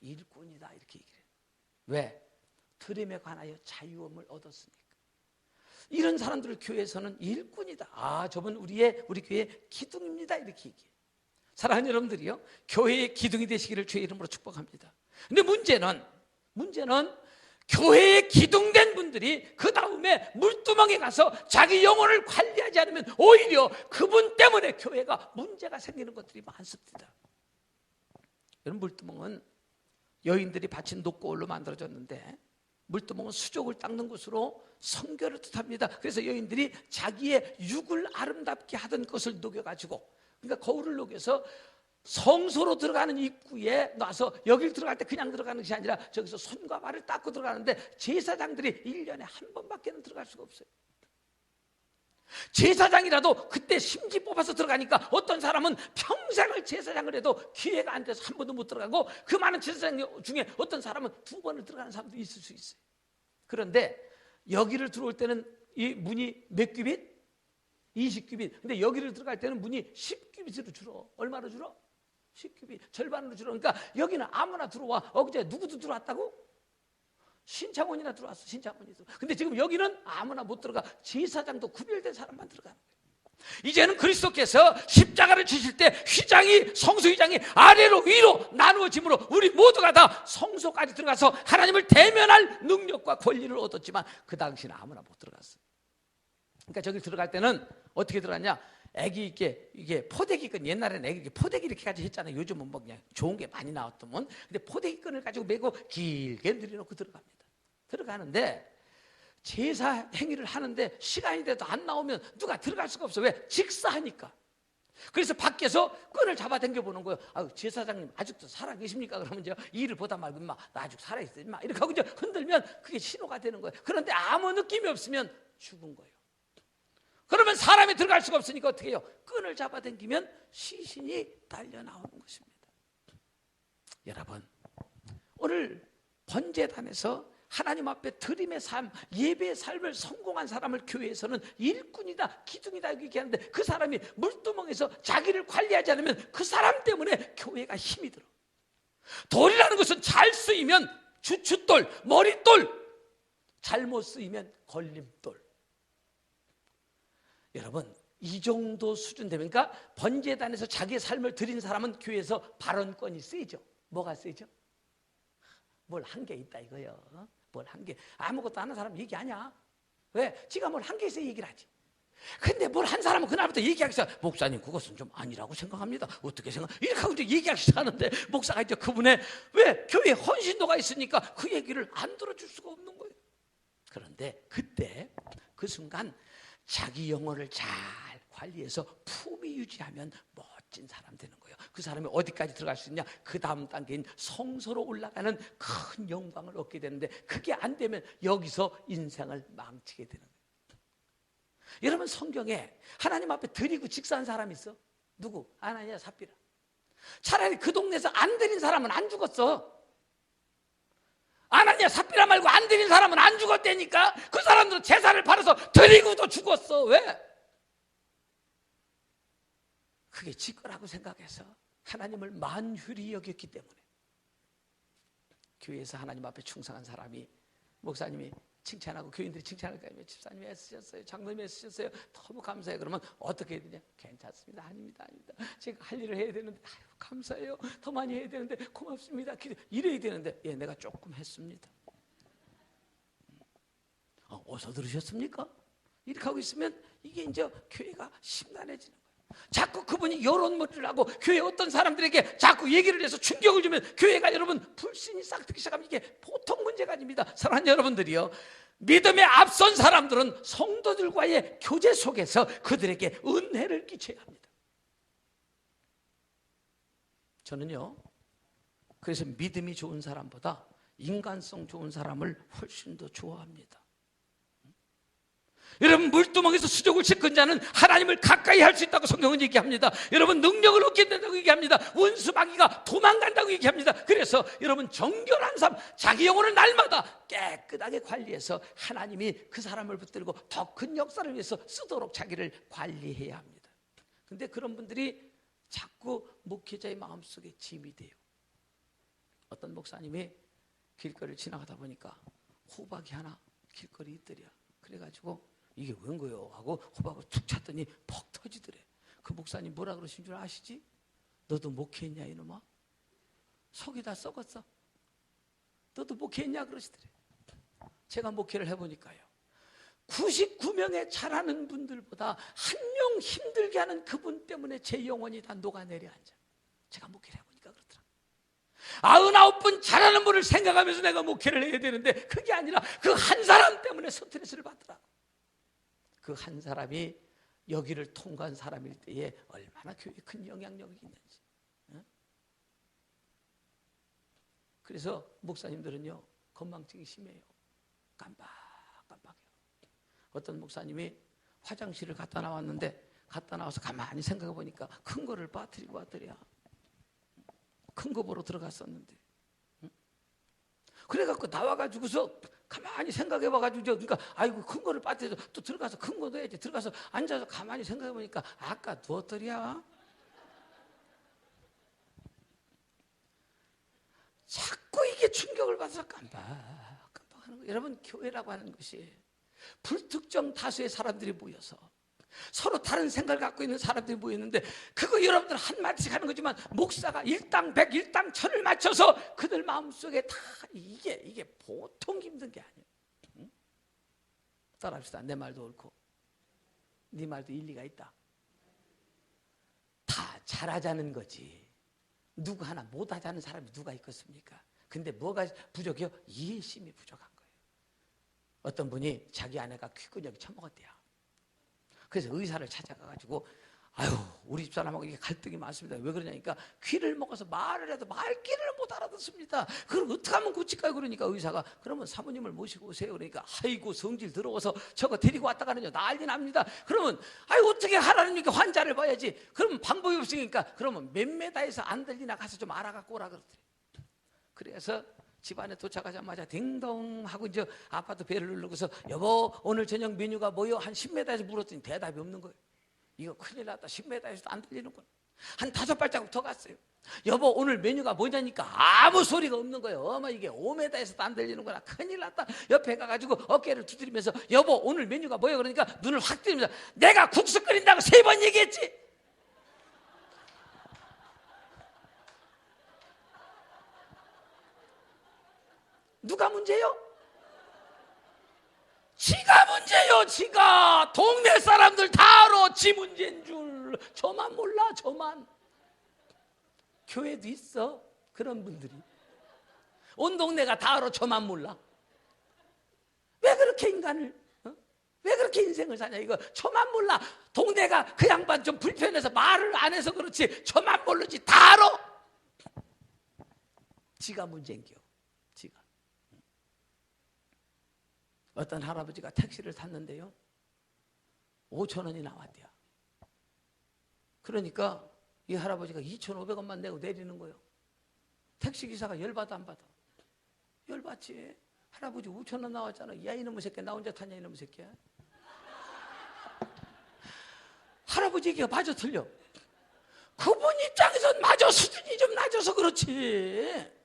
일꾼이다 이렇게 얘기해요. 왜? 드림에 관하여 자유함을 얻었으니까. 이런 사람들을 교회에서는 일꾼이다. 저분 우리 교회의 기둥입니다 이렇게 얘기해요. 사랑하는 여러분들이요, 교회의 기둥이 되시기를 주의 이름으로 축복합니다. 근데 문제는 교회에 기둥된 분들이 그 다음에 물두멍에 가서 자기 영혼을 관리하지 않으면 오히려 그분 때문에 교회가 문제가 생기는 것들이 많습니다. 여러분, 물두멍은 여인들이 바친 녹고올로 만들어졌는데, 물두멍은 수족을 닦는 곳으로 성결을 뜻합니다. 그래서 여인들이 자기의 육을 아름답게 하던 것을 녹여가지고, 그러니까 거울을 녹여서 성소로 들어가는 입구에 놔서 여길 들어갈 때 그냥 들어가는 것이 아니라 저기서 손과 발을 닦고 들어가는데, 제사장들이 1년에 한 번밖에는 들어갈 수가 없어요. 제사장이라도 그때 심지 뽑아서 들어가니까 어떤 사람은 평생을 제사장을 해도 기회가 안 돼서 한 번도 못 들어가고, 그 많은 제사장 중에 어떤 사람은 2번을 들어가는 사람도 있을 수 있어요. 그런데 여기를 들어올 때는 이 문이 몇 규빗? 20규빗. 근데 여기를 들어갈 때는 문이 10규빗으로 줄어. 얼마로 줄어? 10규빗. 절반으로 줄어. 그러니까 여기는 아무나 들어와. 어제 누구도 들어왔다고? 신창원이나 들어왔어. 신창원이 들어왔어. 근데 지금 여기는 아무나 못 들어가. 제사장도 구별된 사람만 들어가는 거예요. 이제는 그리스도께서 십자가를 지실 때 휘장이, 성소 휘장이 아래로 위로 나누어짐으로 우리 모두가 다 성소까지 들어가서 하나님을 대면할 능력과 권리를 얻었지만 그 당시는 아무나 못 들어갔어. 그러니까 저기 들어갈 때는 어떻게 들어갔냐? 애기 이게 포대기끈, 옛날에는 애기 이렇게 포대기 이렇게 가지고 했잖아요. 요즘은 뭐 그냥 좋은 게 많이 나왔더만. 근데 포대기끈을 가지고 메고 길게 늘여놓고 들어갑니다. 들어가는데 제사 행위를 하는데 시간이 돼도 안 나오면 누가 들어갈 수가 없어. 왜? 직사하니까. 그래서 밖에서 끈을 잡아당겨 보는 거예요. 제사장님 아직도 살아계십니까? 그러면 이제 일을 보다 말고 나 아직 살아있어 이렇게 하고 이제 흔들면 그게 신호가 되는 거예요. 그런데 아무 느낌이 없으면 죽은 거예요. 그러면 사람이 들어갈 수가 없으니까 어떻게 해요? 끈을 잡아당기면 시신이 달려 나오는 것입니다. 여러분, 오늘 번제단에서 하나님 앞에 드림의 삶, 예배의 삶을 성공한 사람을 교회에서는 일꾼이다, 기둥이다 이렇게 하는데, 그 사람이 물두멍에서 자기를 관리하지 않으면 그 사람 때문에 교회가 힘이 들어. 돌이라는 것은 잘 쓰이면 주춧돌, 머릿돌, 잘못 쓰이면 걸림돌. 여러분, 이 정도 수준 되면, 그러니까 번제단에서 자기의 삶을 드린 사람은 교회에서 발언권이 세죠. 뭐가 세죠? 뭘 한 게 있다 이거요. 뭘 한 게, 아무것도 안 한 사람 얘기하냐? 왜? 지가 뭘 한 게 있어야 얘기를 하지. 근데 뭘 한 사람은 그날부터 얘기하기 시작. 목사님 그것은 좀 아니라고 생각합니다. 어떻게 생각? 이렇게 하고 이제 얘기하기 시작하는데, 목사가 이제 그분의 왜 교회에 헌신도가 있으니까 그 얘기를 안 들어줄 수가 없는 거예요. 그런데 그때 그 순간 자기 영혼을 잘 관리해서 품위 유지하면 멋진 사람 되는 거예요. 그 사람이 어디까지 들어갈 수 있냐? 그 다음 단계인 성소로 올라가는 큰 영광을 얻게 되는데, 그게 안 되면 여기서 인생을 망치게 되는 거예요. 여러분, 성경에 하나님 앞에 드리고 직사한 사람이 있어? 누구? 아나니아 삽비라. 차라리 그 동네에서 안 드린 사람은 안 죽었어. 아나니아 삽비라 말고 안 드린 사람은 안 죽었다니까. 그 사람들은 제사를 팔아서 드리고도 죽었어. 왜? 그게 지 거라고 생각해서 하나님을 만휴리 여겼기 때문에. 교회에서 하나님 앞에 충성한 사람이, 목사님이 칭찬하고 교인들이 칭찬할까 하면, 집사님이 애쓰셨어요, 장로님이 애쓰셨어요, 너무 감사해요. 그러면 어떻게 해야 되냐? 괜찮습니다, 아닙니다, 아닙니다. 제가 할 일을 해야 되는데, 아유 감사해요, 더 많이 해야 되는데 고맙습니다, 이래야 되는데, 예, 내가 조금 했습니다. 어서 들으셨습니까? 이렇게 하고 있으면 이게 이제 교회가 심란해지는 거예요. 자꾸 그분이 여론몰이를 하고 교회 어떤 사람들에게 자꾸 얘기를 해서 충격을 주면 교회가, 여러분, 불신이 싹트기 시작하면 이게 보통 문제가 아닙니다. 사랑하는 여러분들이요, 믿음에 앞선 사람들은 성도들과의 교제 속에서 그들에게 은혜를 끼쳐야 합니다. 저는요, 그래서 믿음이 좋은 사람보다 인간성 좋은 사람을 훨씬 더 좋아합니다. 여러분, 물두멍에서 수족을 씻은 자는 하나님을 가까이 할 수 있다고 성경은 얘기합니다. 여러분, 능력을 얻게 된다고 얘기합니다. 원수 마귀가 도망간다고 얘기합니다. 그래서 여러분, 정결한 삶, 자기 영혼을 날마다 깨끗하게 관리해서 하나님이 그 사람을 붙들고 더 큰 역사를 위해서 쓰도록 자기를 관리해야 합니다. 그런데 그런 분들이 자꾸 목회자의 마음속에 짐이 돼요. 어떤 목사님이 길거리를 지나가다 보니까 호박이 하나 길거리에 있더랴. 그래가지고 이게 웬 거요? 하고 호박을 툭 찼더니 퍽 터지더래. 그 목사님 뭐라 그러신 줄 아시지? 너도 목회했냐 이놈아? 속이 다 썩었어. 너도 목회했냐 그러시더래. 제가 목회를 해보니까요, 99명의 잘하는 분들보다 한 명 힘들게 하는 그분 때문에 제 영혼이 다 녹아내려 앉아. 제가 목회를 해보니까 그렇더라. 99분 잘하는 분을 생각하면서 내가 목회를 해야 되는데, 그게 아니라 그 한 사람 때문에 스트레스를 받더라고. 그 한 사람이 여기를 통과한 사람일 때에 얼마나 교회에 큰 영향력이 있는지. 그래서 목사님들은요, 건망증이 심해요. 깜빡깜빡해요. 어떤 목사님이 화장실을 갔다 나왔는데, 갔다 나와서 가만히 생각해 보니까 큰 거를 빠뜨리고 왔더래야. 큰 거 보러 들어갔었는데. 그래갖고 나와가지고서 가만히 생각해 봐가지고, 그러니까 아이고 큰 거를 빠뜨려서 또 들어가서 큰 거 넣어야지. 들어가서 앉아서 가만히 생각해 보니까 아까 누웠더랴. 자꾸 이게 충격을 받아서 깜빡깜빡하는 거예요. 여러분, 교회라고 하는 것이 불특정 다수의 사람들이 모여서 서로 다른 생각을 갖고 있는 사람들이 모였는데, 그거 여러분들 한마디씩 하는 거지만 목사가 일당 백, 일당 천을 맞춰서 그들 마음속에 다, 이게 보통 힘든 게 아니에요. 응? 따라합시다. 내 말도 옳고 네 말도 일리가 있다. 다 잘하자는 거지. 누구 하나 못하자는 사람이 누가 있겠습니까? 근데 뭐가 부족해요? 이해심이 부족한 거예요. 어떤 분이 자기 아내가 귓근육이 처먹었대요. 그래서 의사를 찾아가가지고, 아유, 우리 집사람하고 이게 갈등이 많습니다. 왜 그러냐니까 귀를 먹어서 말을 해도 말귀를 못 알아듣습니다. 그럼 어떻게 하면 고칠까요? 그러니까 의사가 그러면 사모님을 모시고 오세요. 그러니까 아이고 성질 들어와서 저거 데리고 왔다 가는요 난리 납니다. 그러면 아유 어떻게 하라니까 환자를 봐야지. 그러면 방법이 없으니까 그러면 몇 메다에서 안 들리나 가서 좀 알아갖고 오라 그러더래요. 그래서 집안에 도착하자마자 딩동 하고 이제 아파트 벨을 누르고서 여보 오늘 저녁 메뉴가 뭐요? 한 10m에서 물었더니 대답이 없는 거예요. 이거 큰일 났다. 10m에서도 안 들리는구나. 한 5발자국 더 갔어요. 여보 오늘 메뉴가 뭐냐니까 아무 소리가 없는 거예요. 어머 이게 5m에서도 안 들리는구나. 큰일 났다. 옆에 가가지고 어깨를 두드리면서 여보 오늘 메뉴가 뭐예요? 그러니까 눈을 확 뜨면서 내가 국수 끓인다고 3번 얘기했지. 누가 문제요? 지가 문제요. 지가. 동네 사람들 다 알아. 지 문제인 줄. 저만 몰라. 저만. 교회도 있어 그런 분들이. 온 동네가 다 알아. 저만 몰라. 왜 그렇게 인간을 왜 그렇게 인생을 사냐 이거. 저만 몰라. 동네가 그 양반 좀 불편해서 말을 안 해서 그렇지 저만 모르지 다 알아. 지가 문제인겨. 지가. 어떤 할아버지가 택시를 탔는데요 5,000원이 나왔대요. 그러니까 이 할아버지가 2,500원만 내고 내리는 거예요. 택시기사가 열받아 안 받아? 열받지. 할아버지 5,000원 나왔잖아. 야 이놈의 새끼야 나 혼자 타냐 이놈의 새끼야. 할아버지 얘기가 맞아 틀려? 그분 입장에선 맞아. 수준이 좀 낮아서 그렇지.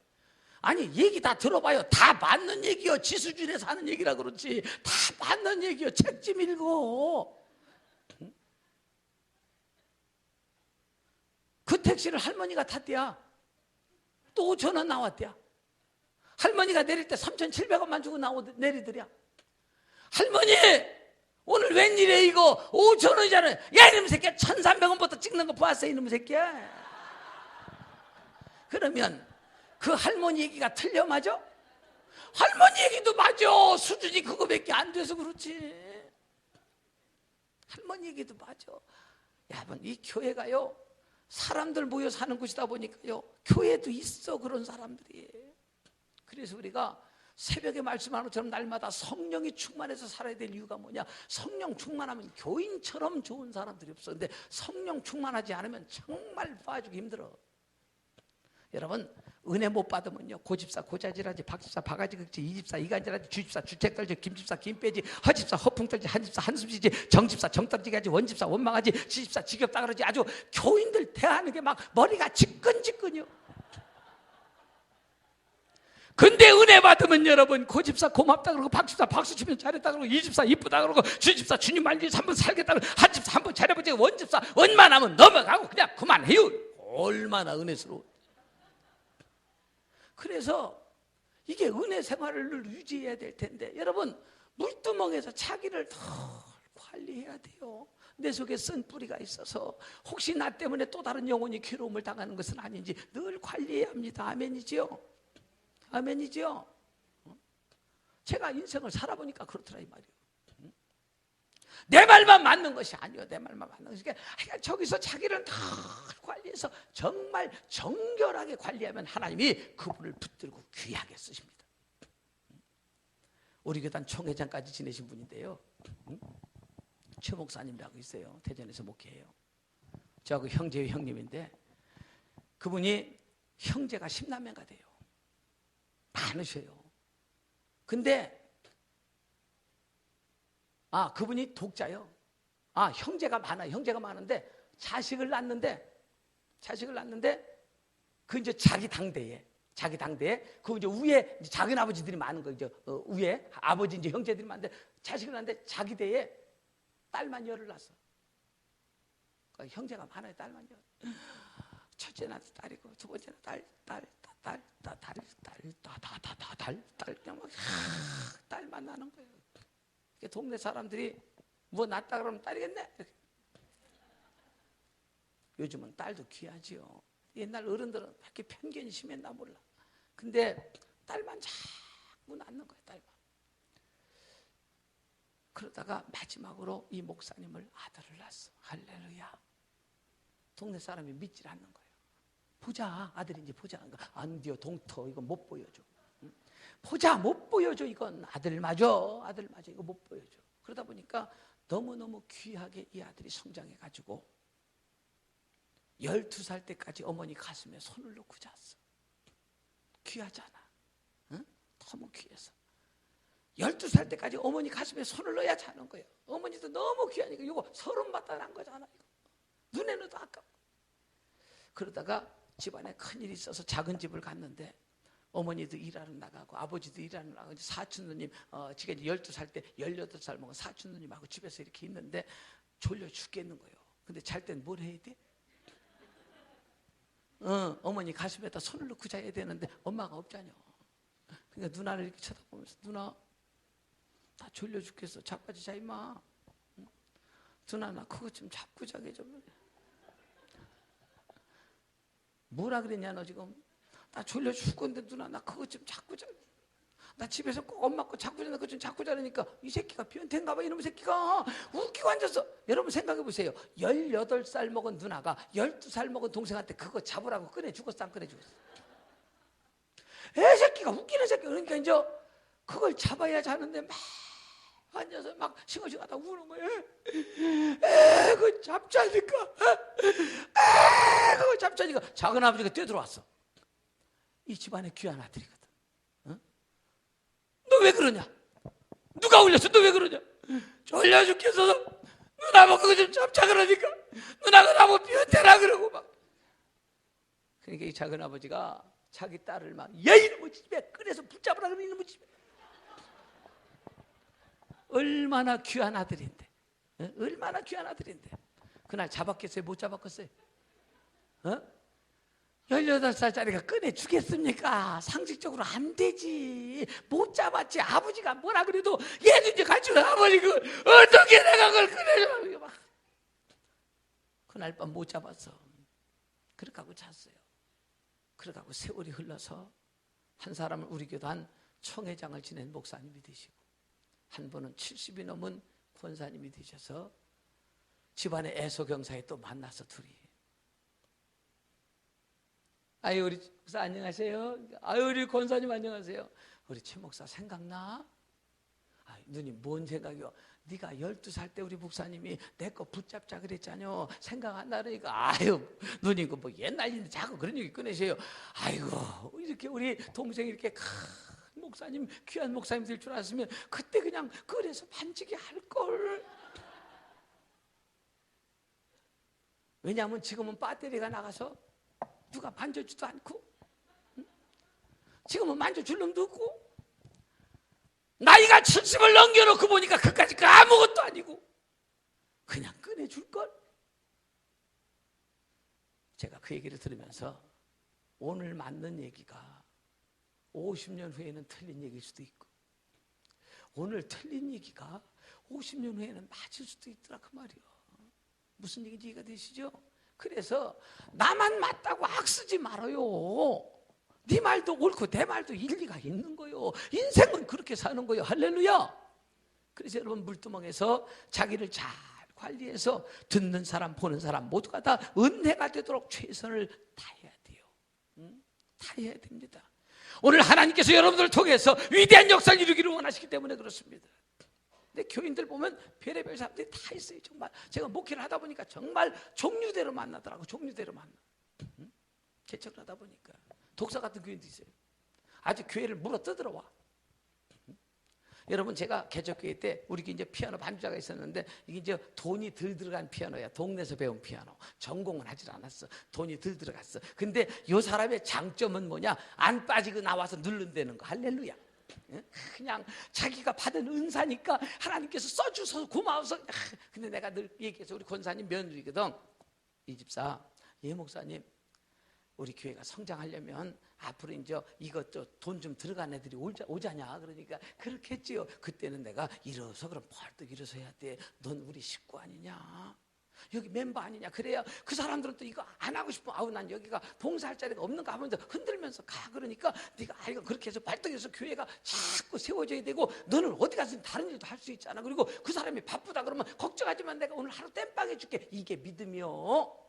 아니 얘기 다 들어봐요. 다 맞는 얘기요. 지 수준에서 하는 얘기라 그렇지. 다 맞는 얘기요. 책 좀 읽어. 그 택시를 할머니가 탔대야. 또 5,000원 나왔대야. 할머니가 내릴 때 3,700원만 주고 내리더랴. 할머니 오늘 웬일이야 이거 5,000원이잖아요. 야 이놈의 새끼야 1,300원부터 찍는 거 봤어 이놈의 새끼야. 그러면 그 할머니 얘기가 틀려 맞아? 할머니 얘기도 맞아. 수준이 그거밖에 안 돼서 그렇지. 할머니 얘기도 맞아. 여러분 이 교회가요 사람들 모여 사는 곳이다 보니까요 교회도 있어 그런 사람들이. 그래서 우리가 새벽에 말씀하는 것처럼 날마다 성령이 충만해서 살아야 될 이유가 뭐냐. 성령 충만하면 교인처럼 좋은 사람들이 없어. 근데 성령 충만하지 않으면 정말 빠지기 힘들어. 여러분 은혜 못 받으면요 고집사 고자질하지 박집사 바가지 긁지 이집사 이간질하지 주집사 주책 떨지 김집사 김빼지 허집사 허풍 떨지 한집사 한숨 쉬지 정집사 정 떨지게 하지 원집사 원망하지 지집사 지겹다 그러지. 아주 교인들 대하는 게 막 머리가 지끈지끈요. 근데 은혜 받으면 여러분 고집사 고맙다 그러고 박집사 박수 치면 잘했다 그러고 이집사 이쁘다 그러고 주집사 주님 말리 한번 살겠다 그러고 한집사 한번 잘해보지 원집사 원만하면 넘어가고 그냥 그만해요. 얼마나 은혜스러워. 그래서 이게 은혜 생활을 유지해야 될 텐데 여러분 물두멍에서 자기를 더 관리해야 돼요. 내 속에 쓴 뿌리가 있어서 혹시 나 때문에 또 다른 영혼이 괴로움을 당하는 것은 아닌지 늘 관리해야 합니다. 아멘이지요? 아멘이지요? 제가 인생을 살아보니까 그렇더라 이 말이에요. 내 말만 맞는 것이 아니요. 내 말만 맞는 것이 아니라 저기서 자기를 다 관리해서 정말 정결하게 관리하면 하나님이 그분을 붙들고 귀하게 쓰십니다. 우리 교단 총회장까지 지내신 분인데요 최 목사님이라고 있어요. 대전에서 목회해요. 저하고 형제의 형님인데 그분이 형제가 10남매가 돼요. 많으셔요. 근데 그분이 독자요. 형제가 많아요. 형제가 많은데 자식을 낳는데 그 이제 자기 당대에 그 이제 위에 이제 작은 아버지들이 많은 거 이제 위에 아버지 이제 형제들이 많은데 자식을 낳는데 자기 대에 딸만 열을 낳았어. 그러니까 형제가 많아요. 딸만 열. 첫째는 딸이고 두 번째는 딸 그냥 막 딸만 나는 거예요. 동네 사람들이 뭐 낳았다 그러면 딸이겠네. 요즘은 딸도 귀하지요. 옛날 어른들은 이렇게 편견이 심했나 몰라. 근데 딸만 자꾸 낳는 거예요. 딸만. 그러다가 마지막으로 이 목사님을 아들을 낳았어. 할렐루야. 동네 사람이 믿질 않는 거예요. 보자, 아들인지 보자. 안 돼요, 동터. 이거 못 보여줘. 보자, 못 보여줘. 이건 아들 맞아. 아들 맞아. 이거 못 보여줘. 그러다 보니까 너무너무 귀하게 이 아들이 성장해가지고 12살 때까지 어머니 가슴에 손을 놓고 잤어. 귀하잖아. 응? 너무 귀해서 12살 때까지 어머니 가슴에 손을 넣어야 자는 거예요. 어머니도 너무 귀하니까 이거 서른마다 난 거잖아. 이거. 눈에는 도 아깝고. 그러다가 집안에 큰일이 있어서 작은 집을 갔는데 어머니도 일하러 나가고 아버지도 일하러 나가고 사촌 누님 지가 이제 12살 때 18살 먹은 사촌 누님하고 집에서 이렇게 있는데 졸려 죽겠는 거예요. 근데 잘 땐 뭘 해야 돼? 어머니 가슴에다 손을 넣고 자야 되는데 엄마가 없잖여. 그러니까 누나를 이렇게 쳐다보면서 누나 나 졸려 죽겠어. 자빠지 자 임마. 누나 나 그거 좀 잡고 자게 좀. 뭐라 그랬냐 너 지금. 나 졸려 죽겠는데 누나 나 그거 좀 잡고 자. 나 집에서 꼭 엄마 거 잡고 자는 거 좀 잡고 자라니까 이 새끼가 변태인가 봐. 이놈의 새끼가 웃기고 앉아서. 여러분 생각해 보세요. 18살 먹은 누나가 12살 먹은 동생한테 그거 잡으라고 꺼내 죽었어 안 꺼내 죽었어? 애 새끼가 웃기는 새끼. 그러니까 이제 그걸 잡아야지 하는데 막 앉아서 막 싱얼싱얼하다 우는 거예요. 그거 잡자니까. 그거 잡자니까. 작은 아버지가 뛰어들어왔어. 이 집안의 귀한 아들이거든. 너 왜 그러냐? 누가 울렸어? 너 왜 그러냐? 졸려 죽겠어서 누나보고 그거 좀 잡자 그러니까 누나가 나보고 변태라 그러고 막. 그러니까 이 작은 아버지가 자기 딸을 막 야 이놈의 집에 꺼내서 붙잡으라 그러면 이놈의 집에. 얼마나 귀한 아들인데. 얼마나 귀한 아들인데. 그날 잡았겠어요? 못 잡았겠어요? 18살짜리가 꺼내 주겠습니까? 상식적으로 안 되지. 못 잡았지. 아버지가 뭐라 그래도 얘도 이제 가지고 아버지 그 어떻게 내가 그걸 꺼내줘. 막. 그날 밤 못 잡았어. 그렇게 하고 잤어요. 그렇게 하고 세월이 흘러서 한 사람은 우리 교도 한 총회장을 지낸 목사님이 되시고 한 분은 70이 넘은 권사님이 되셔서 집안의 애소경사에 또 만나서 둘이. 아유 우리 목사 안녕하세요. 아유 우리 권사님 안녕하세요. 우리 최 목사 생각나? 아유, 누님 뭔 생각이요? 네가 12살 때 우리 목사님이 내 거 붙잡자 그랬잖여. 생각 안 나니까. 아유 누님 그 뭐 옛날 일인데 자꾸 그런 얘기 꺼내세요. 아이고 이렇게 우리 동생이 이렇게 큰 목사님 귀한 목사님 될 줄 알았으면 그때 그냥 그래서 반지기 할걸. 왜냐하면 지금은 배터리가 나가서 누가 만져주지도 않고, 지금은 만져줄 놈도 없고, 나이가 70을 넘겨놓고 보니까 그까짓 거 아무것도 아니고 그냥 꺼내줄걸. 제가 그 얘기를 들으면서 오늘 맞는 얘기가 50년 후에는 틀린 얘기일 수도 있고 오늘 틀린 얘기가 50년 후에는 맞을 수도 있더라 그 말이요. 무슨 얘기인지 이해가 되시죠? 그래서 나만 맞다고 악쓰지 말아요. 네 말도 옳고 내 말도 일리가 있는 거요. 인생은 그렇게 사는 거요. 할렐루야. 그래서 여러분 물두멍에서 자기를 잘 관리해서 듣는 사람 보는 사람 모두가 다 은혜가 되도록 최선을 다해야 돼요. 다해야 됩니다. 오늘 하나님께서 여러분들을 통해서 위대한 역사를 이루기를 원하시기 때문에 그렇습니다. 근데 교인들 보면 별의별 사람들이 다 있어요. 정말 제가 목회를 하다 보니까 정말 종류대로 만나더라고. 종류대로 만나. 개척을 하다 보니까 독사 같은 교인도 있어요. 아주 교회를 물어 뜯으러 와. 여러분 제가 개척교회 때 우리 이제 피아노 반주자가 있었는데 이게 이제 돈이 덜 들어간 피아노야. 동네에서 배운 피아노. 전공은 하질 않았어. 돈이 덜 들어갔어. 근데 이 사람의 장점은 뭐냐? 안 빠지고 나와서 누른다는 거. 할렐루야. 그냥 자기가 받은 은사니까 하나님께서 써주셔서 고마워서. 근데 내가 늘 얘기해서 우리 권사님 며느리거든. 이 집사, 예 목사님, 우리 교회가 성장하려면 앞으로 이제 이것도 돈 좀 들어간 애들이 오자냐. 그러니까 그렇게 했지요. 그때는 내가 일어서 그럼 벌떡 일어서 해야 돼. 넌 우리 식구 아니냐, 여기 멤버 아니냐. 그래야 그 사람들은 또 이거 안 하고 싶어. 아우 난 여기가 봉사할 자리가 없는가 하면서 흔들면서 가. 그러니까 네가 이거 그렇게 해서 발등에서 교회가 자꾸 세워져야 되고 너는 어디 가서 다른 일도 할 수 있잖아. 그리고 그 사람이 바쁘다 그러면 걱정하지만 내가 오늘 하루 땜빵 해줄게. 이게 믿음이요.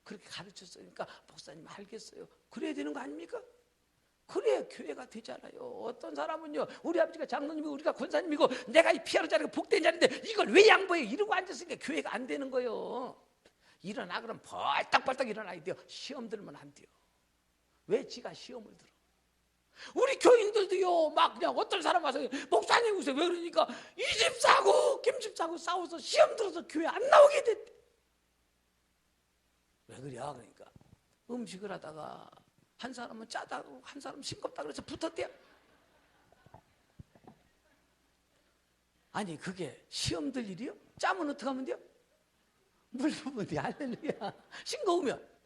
그렇게 가르쳤어요. 그러니까 목사님 알겠어요. 그래야 되는 거 아닙니까? 그래야 교회가 되잖아요. 어떤 사람은요, 우리 아버지가 장로님이고 우리가 권사님이고 내가 이 피아노 자리가 복된 자리인데 이걸 왜 양보해? 이러고 앉았으니까 교회가 안 되는 거예요. 일어나 그럼 벌떡벌떡 일어나야 돼요. 시험 들면 안 돼요. 왜 지가 시험을 들어? 우리 교인들도요, 막 그냥 어떤 사람 와서 목사님 오세요. 왜 그러니까 이 집 사고 김집 사고 싸워서 시험 들어서 교회 안 나오게 됐대. 왜 그래? 그러니까 음식을 하다가 한 사람은 짜다고 한 사람은 싱겁다 그래서 붙었대요. 아니 그게 시험 들 일이요? 짜면 어떡하면 돼요? 물 부으면 돼. 할렐루야. 싱거우면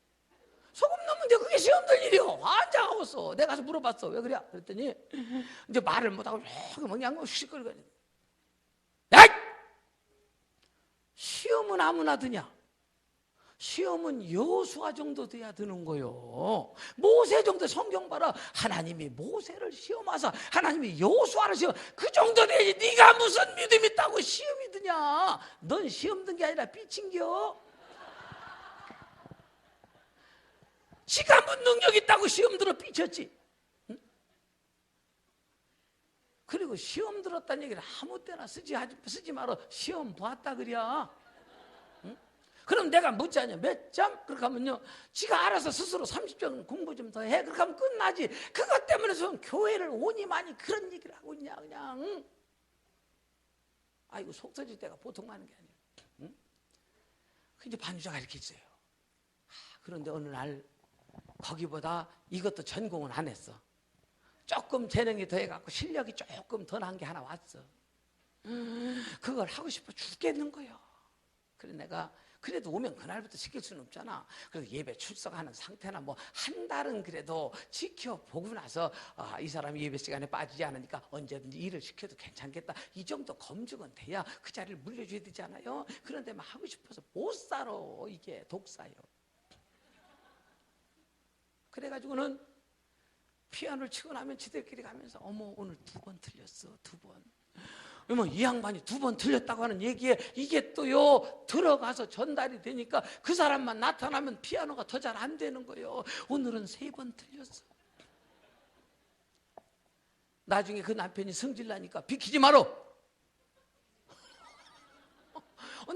소금 넣으면 돼. 그게 시험 들 일이요. 환장하고서 내가 가서 물어봤어. 왜 그래? 그랬더니 이제 말을 못하고 그냥 시끌거려. 야! 시험은 아무나 드냐? 시험은 여호수아 정도 돼야 드는 거요. 모세 정도. 성경 봐라. 하나님이 모세를 시험하사 하나님이 여호수아를 시험. 그 정도 돼야지. 네가 무슨 믿음이 있다고 시험이 드냐? 넌 시험 든 게 아니라 삐친겨. 지가 뭐 능력 있다고 시험 들어 삐쳤지. 응? 그리고 시험 들었다는 얘기를 아무 때나 쓰지 말어. 시험 봤다 그래야. 그럼 내가 묻지 않냐? 몇 점? 그렇게 하면요, 지가 알아서 스스로 30점 공부 좀 더 해. 그렇게 하면 끝나지. 그것 때문에 좀 교회를 오니 많이 그런 얘기를 하고 있냐 그냥. 아이고 속 터질 때가 보통 많은 게 아니에요. 응? 이제 반주자가 이렇게 있어요. 그런데 어느 날 거기보다 이것도 전공은 안 했어. 조금 재능이 더 해갖고 실력이 조금 더 난 게 하나 왔어. 그걸 하고 싶어 죽겠는 거예요. 그래 내가 그래도 오면 그날부터 시킬 수는 없잖아. 그래서 예배 출석하는 상태나 뭐 한 달은 그래도 지켜보고 나서 이 사람이 예배 시간에 빠지지 않으니까 언제든지 일을 시켜도 괜찮겠다. 이 정도 검증은 돼야 그 자리를 물려줘야 되잖아요. 그런데 막 하고 싶어서 못 살아. 이게 독사요. 그래가지고는 피아노를 치고 나면 지들끼리 가면서 어머 오늘 2번 틀렸어. 2번. 뭐 이 양반이 2번 틀렸다고 하는 얘기에 이게 또요 들어가서 전달이 되니까 그 사람만 나타나면 피아노가 더 잘 안 되는 거예요. 오늘은 3번 틀렸어. 나중에 그 남편이 성질나니까 비키지 말어.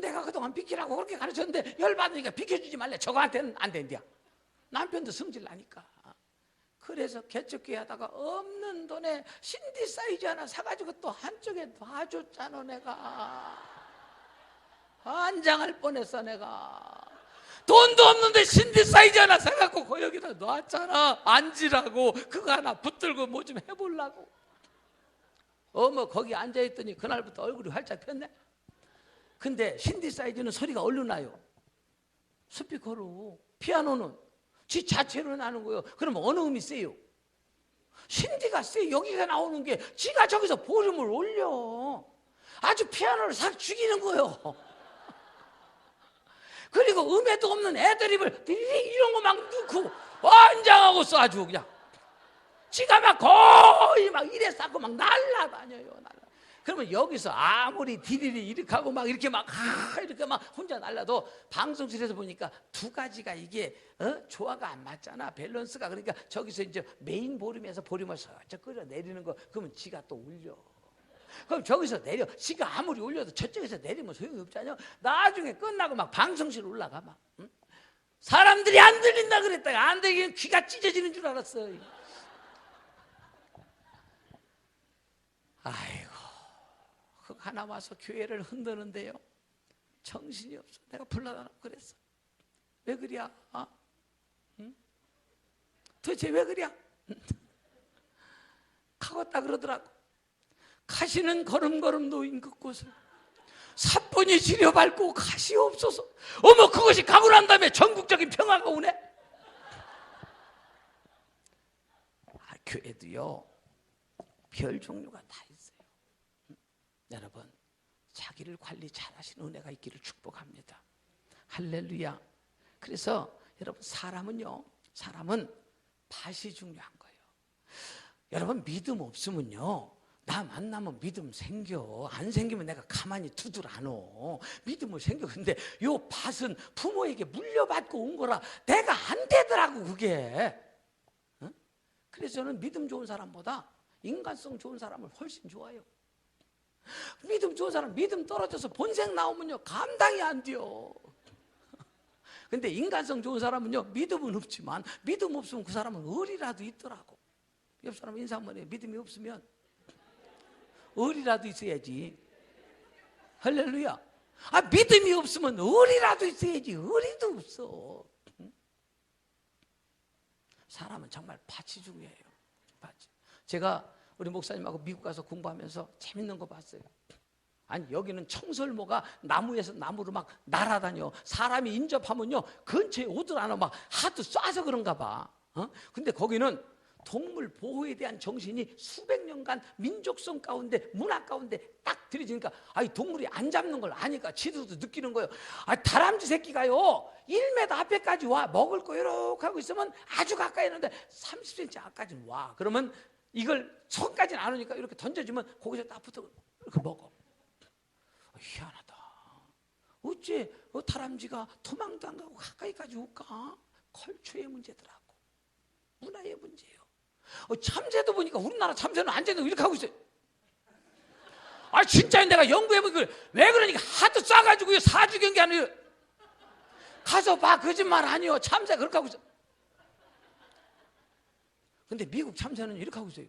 내가 그동안 비키라고 그렇게 가르쳤는데 열받으니까 비켜주지 말래. 저거한테는 안 된대야. 남편도 성질나니까. 그래서 개척교회 하다가 없는 돈에 신디사이즈 하나 사가지고 또 한쪽에 놔줬잖아. 내가 환장할 뻔했어. 내가 돈도 없는데 신디사이즈 하나 사갖고 그 여기다 놨잖아. 앉으라고. 그거 하나 붙들고 뭐 좀 해보려고. 어머 거기 앉아있더니 그날부터 얼굴이 활짝 폈네. 근데 신디사이즈는 소리가 얼른 나요. 스피커로. 피아노는 지 자체로 나는 거예요. 그럼 어느 음이 세요? 신디가 세요. 여기가 나오는 게 지가 저기서 볼륨을 올려. 아주 피아노를 싹 죽이는 거예요. 그리고 음에도 없는 애드립을 이런 거 막 넣고 완장하고 써. 아주 그냥 지가 막 거의 막 이래 쌓고 막 날라다녀요. 그러면 여기서 아무리 디리리 이렇게 하고 막 이렇게 막 이렇게 막 혼자 날라도 방송실에서 보니까 2가지가 이게 조화가 안 맞잖아. 밸런스가. 그러니까 저기서 이제 메인 볼륨에서 볼륨을 살짝 끌어내리는 거. 그러면 지가 또 울려. 그럼 저기서 내려. 지가 아무리 울려도 저쪽에서 내리면 소용이 없잖아요. 나중에 끝나고 막 방송실 올라가 막. 응? 사람들이 안 들린다 그랬다가 안 들리면 귀가 찢어지는 줄 알았어. 아이고. 그 하나 와서 교회를 흔드는데요 정신이 없어. 내가 불러다놓고 그랬어. 왜 그래? 응? 도대체 왜 그래? 가겠다 그러더라고. 가시는 걸음걸음 놓인 그곳을 사뿐히 지려밟고 가시 없어서. 어머 그것이 가고 난 다음에 전국적인 평화가 오네. 교회도요 별 종류가 다 있어요. 여러분 자기를 관리 잘하시는 은혜가 있기를 축복합니다. 할렐루야. 그래서 여러분 사람은 밭이 중요한 거예요. 여러분 믿음 없으면요 나 만나면 믿음 생겨. 안 생기면 내가 가만히 두들 않어. 믿음을 생겨. 근데 요 밭은 부모에게 물려받고 온 거라 내가 안 되더라고 그게. 어? 그래서 저는 믿음 좋은 사람보다 인간성 좋은 사람을 훨씬 좋아해요. 믿음 좋은 사람 믿음 떨어져서 본색 나오면요 감당이 안 돼요. 근데 인간성 좋은 사람은요 믿음은 없지만 믿음 없으면 그 사람은 의리라도 있더라고. 옆 사람 인사 한번 해. 믿음이 없으면 의리라도 있어야지. 할렐루야. 믿음이 없으면 의리라도 있어야지. 의리도 없어. 사람은 정말 밭이 중요해요. 밭이. 제가 우리 목사님하고 미국 가서 공부하면서 재밌는 거 봤어요. 아니 여기는 청설모가 나무에서 나무로 막 날아다녀. 사람이 인접하면요 근처에 오들 않아. 막 하도 쏴서 그런가 봐. 근데 거기는 동물 보호에 대한 정신이 수백 년간 민족성 가운데 문화 가운데 딱 들여지니까 동물이 안 잡는 걸 아니까 지들도 느끼는 거예요. 다람쥐 새끼가요 1m 앞에까지 와. 먹을 거 이렇게 하고 있으면 아주 가까이 있는데 30cm 앞까지 와. 그러면 이걸 손까지는 안 오니까 이렇게 던져주면 거기서 딱 붙어 이렇게 먹어. 희한하다. 어째 다람쥐가 도망도 안 가고 가까이까지 올까? 컬처의 문제더라고. 문화의 문제예요. 참새도 보니까 우리나라 참새는 앉아서 이렇게 하고 있어요. 진짜 내가 연구해보니까 왜 그러니까 하도 싸가지고 사주 경기 아니에요. 가서 봐. 거짓말 아니요. 참새 그렇게 하고 있어. 근데 미국 참새는 이렇게 하고 있어요.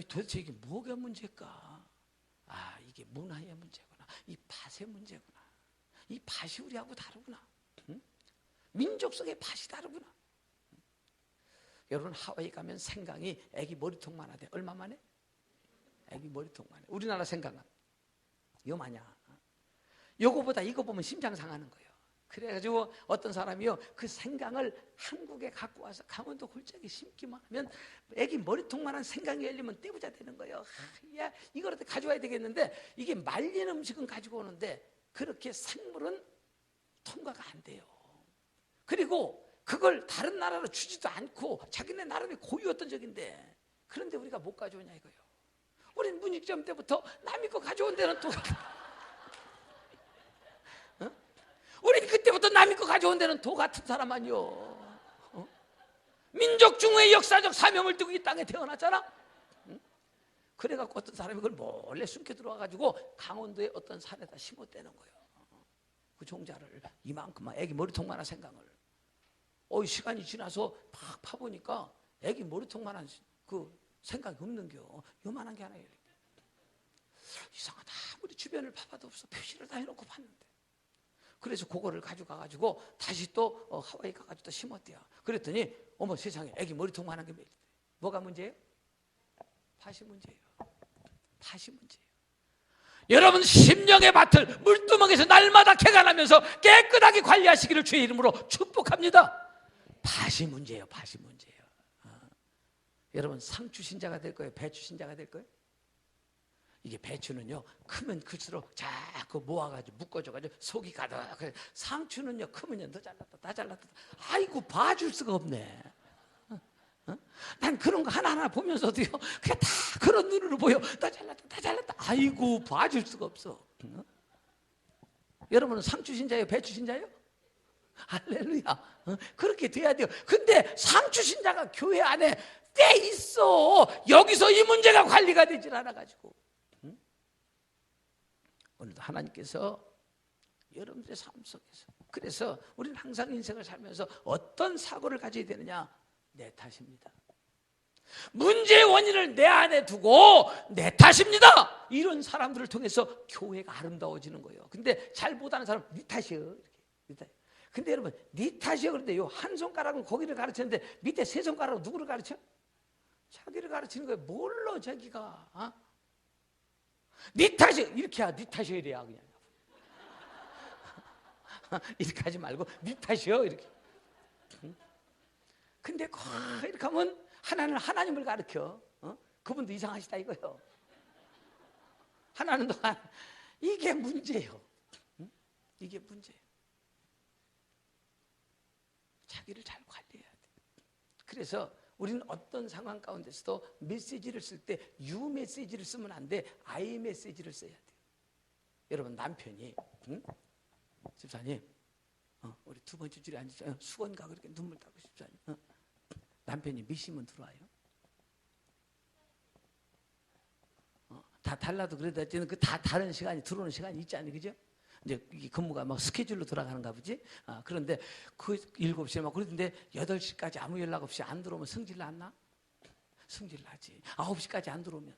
도대체 이게 뭐가 문제일까? 이게 문화의 문제구나. 이 밭의 문제구나. 이 밭이 우리하고 다르구나. 민족성의 밭이 다르구나. 여러분 하와이 가면 생강이 애기 머리통만 하대. 얼마 만에? 애기 머리통만 해. 우리나라 생강은 요마냐. 요거보다 이거 보면 심장 상하는 거예요. 그래가지고 어떤 사람이요 그 생강을 한국에 갖고 와서 강원도 골짜기 심기만 하면 애기 머리통만한 생강이 열리면 떼부자 되는 거예요. 야 이걸 어떻게 가져와야 되겠는데 이게 말린 음식은 가지고 오는데 그렇게 생물은 통과가 안 돼요. 그리고 그걸 다른 나라로 주지도 않고 자기네 나름의 고유였던 적인데 그런데 우리가 못 가져오냐 이거예요. 우린 문익점 때부터 남이 거 가져온 데는 또 우린 그때부터 남이 거 가져온 데는 도 같은 사람 아니요. 민족 중의 역사적 사명을 두고 이 땅에 태어났잖아. 그래갖고 어떤 사람이 그걸 몰래 숨겨 들어와가지고 강원도의 어떤 산에다 심었대는 거예요. 그 종자를 이만큼만 애기 머리통만한 생강을. 시간이 지나서 팍 파보니까 애기 머리통만한 그 생강이 없는겨. 요만한 게 하나 열려. 이상하다. 우리 주변을 봐봐도 없어. 표시를 다 해놓고 봤는데. 그래서 그거를 가져가가지고 다시 또 하와이 가가지고 또 심었대요. 그랬더니 어머 세상에 애기 머리통만한 게 뭐가 문제예요? 밭이 문제예요. 밭이 문제예요. 여러분 심령의 밭을 물두멍에서 날마다 개간하면서 깨끗하게 관리하시기를 주의 이름으로 축복합니다. 밭이 문제예요. 밭이 문제예요. 여러분 상추 신자가 될 거예요? 배추 신자가 될 거예요? 이게 배추는요 크면 클수록 자꾸 모아가지고 묶어줘가지고 속이 가득. 상추는요 크면요 더 잘났다 다 잘났다. 아이고 봐줄 수가 없네. 난 그런 거 하나하나 보면서도요 그냥 다 그런 눈으로 보여. 다 잘났다 다 잘났다. 아이고 봐줄 수가 없어. 여러분은 상추 신자예요? 배추 신자예요? 할렐루야. 그렇게 돼야 돼요. 근데 상추 신자가 교회 안에 때 있어. 여기서 이 문제가 관리가 되질 않아가지고. 오늘도 하나님께서 여러분들의 삶 속에서 그래서 우리는 항상 인생을 살면서 어떤 사고를 가져야 되느냐? 내 탓입니다. 문제의 원인을 내 안에 두고 내 탓입니다. 이런 사람들을 통해서 교회가 아름다워지는 거예요. 근데 잘 못하는 사람 네 탓이에요. 이렇게. 근데 여러분 네 탓이에요. 그런데 요 한 손가락은 거기를 가르치는데 밑에 세 손가락은 누구를 가르쳐? 자기를 가르치는 거예요. 뭘로 자기가 네 탓이 이렇게 네 탓이야 이래야 그냥 이렇게 하지 말고 네 탓이요 이렇게. 근데 이렇게 하면 하나는 하나님을 가르쳐. 그분도 이상하시다 이거요. 하나는 또한 이게 문제예요. 이게 문제예요. 자기를 잘 관리해야 돼. 그래서 우리는 어떤 상황 가운데서도 메시지를 쓸 때 유 메시지를 쓰면 안 돼. I 메시지를 써야 돼요. 여러분 남편이 집사님 우리 두 번째 줄에 앉으세요. 수건가 그렇게 눈물 닦고 집사님 남편이 몇 시면 들어와요? 다 달라도 그래도 다 다른 시간이 들어오는 시간이 있지 않니 그죠? 이제 이 근무가 막 스케줄로 돌아가는가 보지. 그런데 그 7시에 막 그러는데 8시까지 아무 연락 없이 안 들어오면 성질 났나? 성질 나지. 9시까지 안 들어오면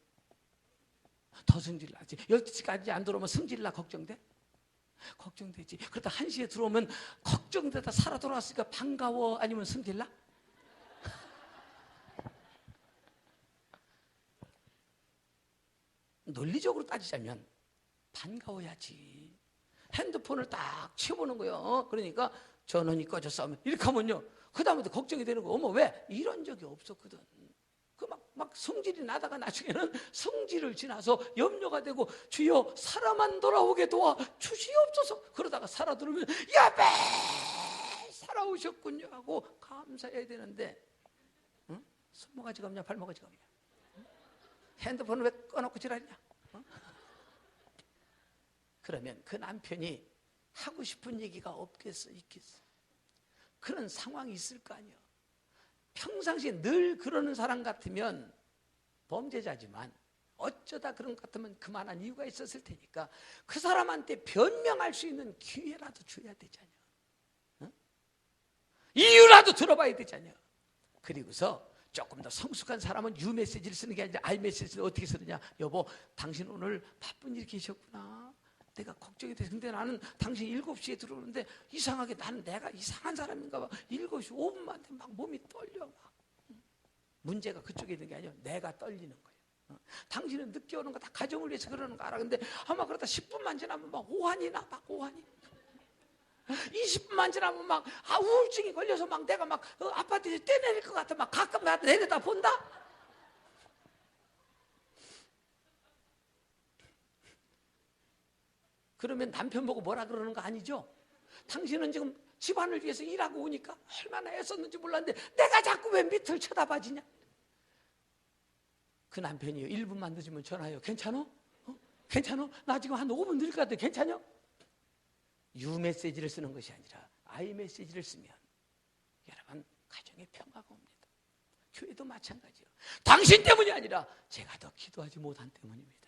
더 성질 나지. 12시까지 안 들어오면 성질 나 걱정돼? 걱정되지. 그러다 1시에 들어오면 걱정되다 살아 돌아왔으니까 반가워 아니면 성질 나? 논리적으로 따지자면 반가워야지. 핸드폰을 딱 치워보는 거예요. 그러니까 전원이 꺼졌어 하면 이렇게 하면요 그 다음부터 걱정이 되는 거예요. 어머 왜? 이런 적이 없었거든. 그 막 성질이 나다가 나중에는 성질을 지나서 염려가 되고 주여 살아만 돌아오게 도와 주시옵소서. 그러다가 살아 들으면 야배 살아오셨군요 하고 감사해야 되는데 손모가지가 없냐 발모가지가 없냐. 핸드폰을 왜 꺼놓고 지랄이냐. 그러면 그 남편이 하고 싶은 얘기가 없겠어 있겠어. 그런 상황이 있을 거 아니에요. 평상시에 늘 그러는 사람 같으면 범죄자지만 어쩌다 그런 것 같으면 그만한 이유가 있었을 테니까 그 사람한테 변명할 수 있는 기회라도 줘야 되잖아요. 이유라도 들어봐야 되잖아요. 그리고서 조금 더 성숙한 사람은 유 메시지를 쓰는 게 아니라 I 메시지를 어떻게 쓰느냐. 여보 당신 오늘 바쁜 일이 계셨구나. 내가 걱정이 돼. 근데 나는 당신 7시에 들어오는데 이상하게 내가 이상한 사람인가 봐. 7시 5분만 되면 막 몸이 떨려. 막. 문제가 그쪽에 있는 게 아니라 내가 떨리는 거예요. 당신은 늦게 오는 거 다 가정을 위해서 그러는 거 알아. 근데 아마 그러다 10분만 지나면 막 오한이 나. 막 오한이. 20분만 지나면 막 우울증이 걸려서 막 내가 막 아파트에서 뛰어내릴 것 같아. 막 가끔 내려다 본다. 그러면 남편 보고 뭐라 그러는 거 아니죠? 당신은 지금 집안을 위해서 일하고 오니까 얼마나 애썼는지 몰랐는데 내가 자꾸 왜 밑을 쳐다봐지냐? 그 남편이요 1분만 늦으면 전화해요. 괜찮어? 괜찮어? 나 지금 한 5분 늦을 것 같아. 괜찮아? 유 메시지를 쓰는 것이 아니라 I 메시지를 쓰면 여러분 가정에 평화가 옵니다. 교회도 마찬가지예요. 당신 때문이 아니라 제가 더 기도하지 못한 때문입니다.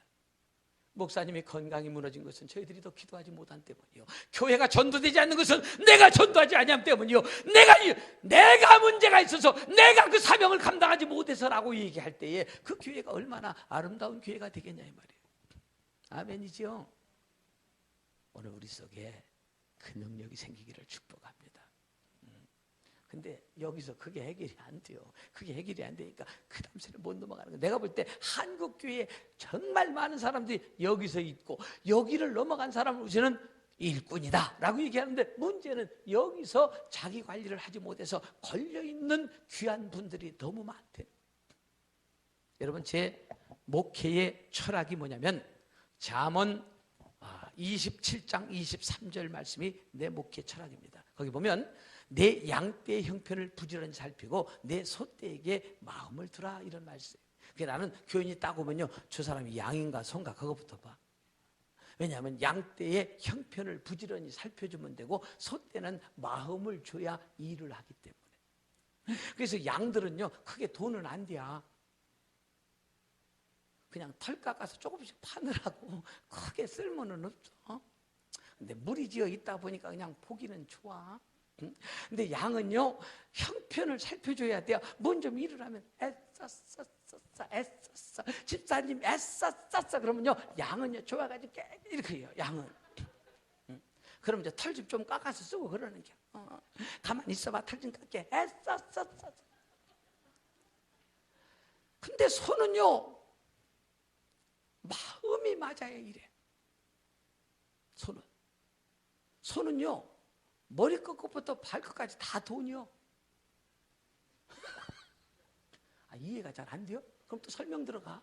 목사님이 건강이 무너진 것은 저희들이 더 기도하지 못한 때문이요. 교회가 전도되지 않는 것은 내가 전도하지 아니함 때문이요. 내가 문제가 있어서 내가 그 사명을 감당하지 못해서라고 얘기할 때에 그 교회가 얼마나 아름다운 교회가 되겠냐 이 말이에요. 아멘이죠. 오늘 우리 속에 그 능력이 생기기를 축복합니다. 근데 여기서 그게 해결이 안 돼요. 그게 해결이 안 되니까 그 다음 세를 못 넘어가는 거예요. 내가 볼 때 한국 교회에 정말 많은 사람들이 여기서 있고 여기를 넘어간 사람을 우리는 일꾼이다 라고 얘기하는데 문제는 여기서 자기 관리를 하지 못해서 걸려있는 귀한 분들이 너무 많대요. 여러분 제 목회의 철학이 뭐냐면 잠언 27장 23절 말씀이 내 목회 철학입니다. 거기 보면 내 양떼의 형편을 부지런히 살피고 내 소떼에게 마음을 두라 이런 말씀이에요. 그러니까 나는 교인이 딱 오면요 저 사람이 양인가 소인가 그거부터 봐. 왜냐하면 양떼의 형편을 부지런히 살펴주면 되고 소떼는 마음을 줘야 일을 하기 때문에. 그래서 양들은요 크게 돈은 안 돼야 그냥 털 깎아서 조금씩 파느라고 크게 쓸모는 없어. 근데 물이 지어 있다 보니까 그냥 보기는 좋아. 근데 양은요 형편을 살펴줘야 돼요. 먼저 일을 하면 애썼어 집사님 애썼어 그러면요 양은요 좋아가지고 이렇게 해요. 양은 그럼 이제 털 좀 깎아서 쓰고 그러는 게 가만히 있어봐 털 좀 깎게 애썼어. 근데 소는요 마음이 맞아야 이래. 소는요 머리 끝부터 발끝까지 다 돈이요. 이해가 잘 안 돼요? 그럼 또 설명 들어가.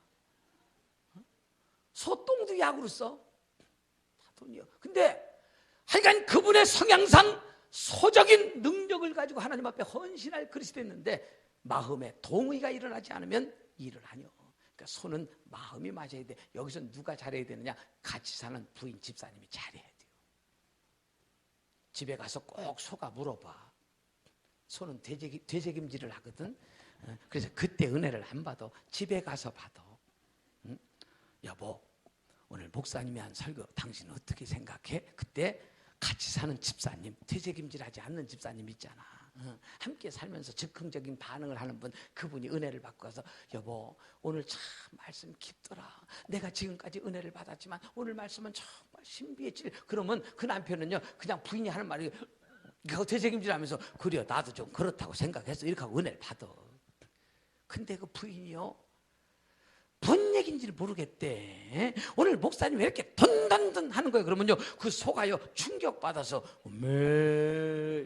소똥도 약으로 써. 다 돈이요. 근데 하여간 그분의 성향상 소적인 능력을 가지고 하나님 앞에 헌신할 그릇이 됐는데 마음에 동의가 일어나지 않으면 일을 하뇨. 그러니까 손은 마음이 맞아야 돼. 여기서 누가 잘해야 되느냐? 같이 사는 부인 집사님이 잘해야 돼요. 집에 가서 꼭 소가 물어봐. 손은 되새김질을 하거든. 그래서 그때 은혜를 안 받아. 집에 가서 받아. 응? 여보, 오늘 목사님이 한 설교 당신 어떻게 생각해? 그때 같이 사는 집사님, 되새김질하지 않는 집사님 있잖아. 함께 살면서 즉흥적인 반응을 하는 분, 그분이 은혜를 받고 가서 여보, 오늘 참 말씀 깊더라. 내가 지금까지 은혜를 받았지만 오늘 말씀은 정말 신비했지. 그러면 그 남편은요, 그냥 부인이 하는 말이 그거 되새김질하면서 그래요, 나도 좀 그렇다고 생각해서 이렇게 하고 은혜를 받아. 근데 그 부인이요, 뭔 얘기인지를 모르겠대. 오늘 목사님 왜 이렇게 던던던 하는 거예요? 그러면요, 그 소가요 충격받아서 매.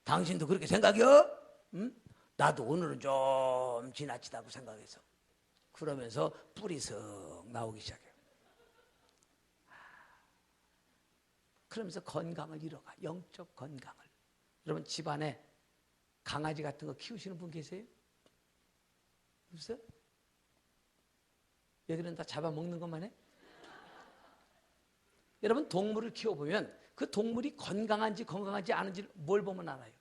당신도 그렇게 생각이요? 응? 나도 오늘은 좀 지나치다고 생각해서. 그러면서 뿔이 썩 나오기 시작해요. 그러면서 건강을 잃어가. 영적 건강을. 여러분 집안에 강아지 같은 거 키우시는 분 계세요? 없어요? 얘들은 다 잡아먹는 것만 해? 여러분 동물을 키워보면 그 동물이 건강한지 건강하지 않은지를 뭘 보면 알아요?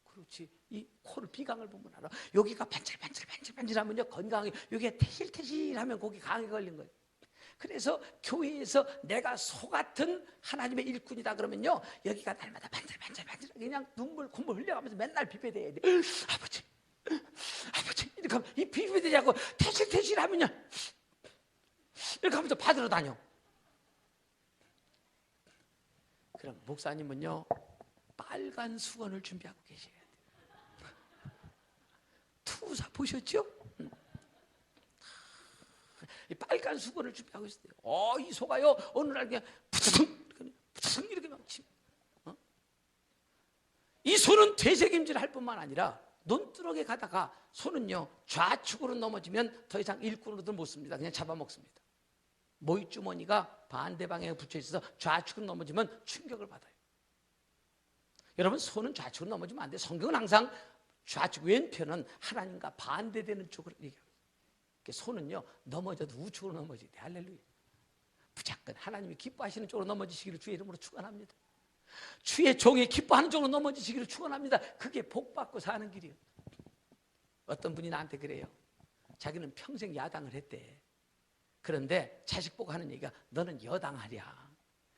그렇지, 이 코를 비강을 보면 알아. 여기가 반질반질하면요 건강해. 여기가 태실태실하면 거기 강에 걸린 거예요. 그래서 교회에서 내가 소 같은 하나님의 일꾼이다 그러면요, 여기가 날마다 반질반질 그냥 눈물 콧물 흘려가면서 맨날 비벼대야 돼. 아버지 이렇게 하면 이 비벼대지 않고 태실태실하면요 이렇게 하면서 받으러 다녀. 그럼 목사님은요 빨간 수건을 준비하고 계셔야 돼요. 투사 보셨죠? 이 빨간 수건을 준비하고 있어요. 이 소가요 어느 날 그냥 푸승 이렇게 막 치. 이 소는 되새김질 할 뿐만 아니라 논두렁에 가다가 소는요 좌측으로 넘어지면 더 이상 일꾼으로도 못 씁니다. 그냥 잡아먹습니다. 모이주머니가 반대 방향에 붙여 있어서 좌측으로 넘어지면 충격을 받아요. 여러분 소는 좌측으로 넘어지면 안 돼요. 성경은 항상 좌측 왼편은 하나님과 반대되는 쪽으로 얘기합니다. 소는요 넘어져도 우측으로 넘어져야 돼. 할렐루야. 무조건 하나님이 기뻐하시는 쪽으로 넘어지시기를 주의 이름으로 축원합니다. 주의 종이 기뻐하는 쪽으로 넘어지시기를 축원합니다. 그게 복받고 사는 길이에요. 어떤 분이 나한테 그래요. 자기는 평생 야당을 했대. 그런데 자식 보고 하는 얘기가 너는 여당하랴.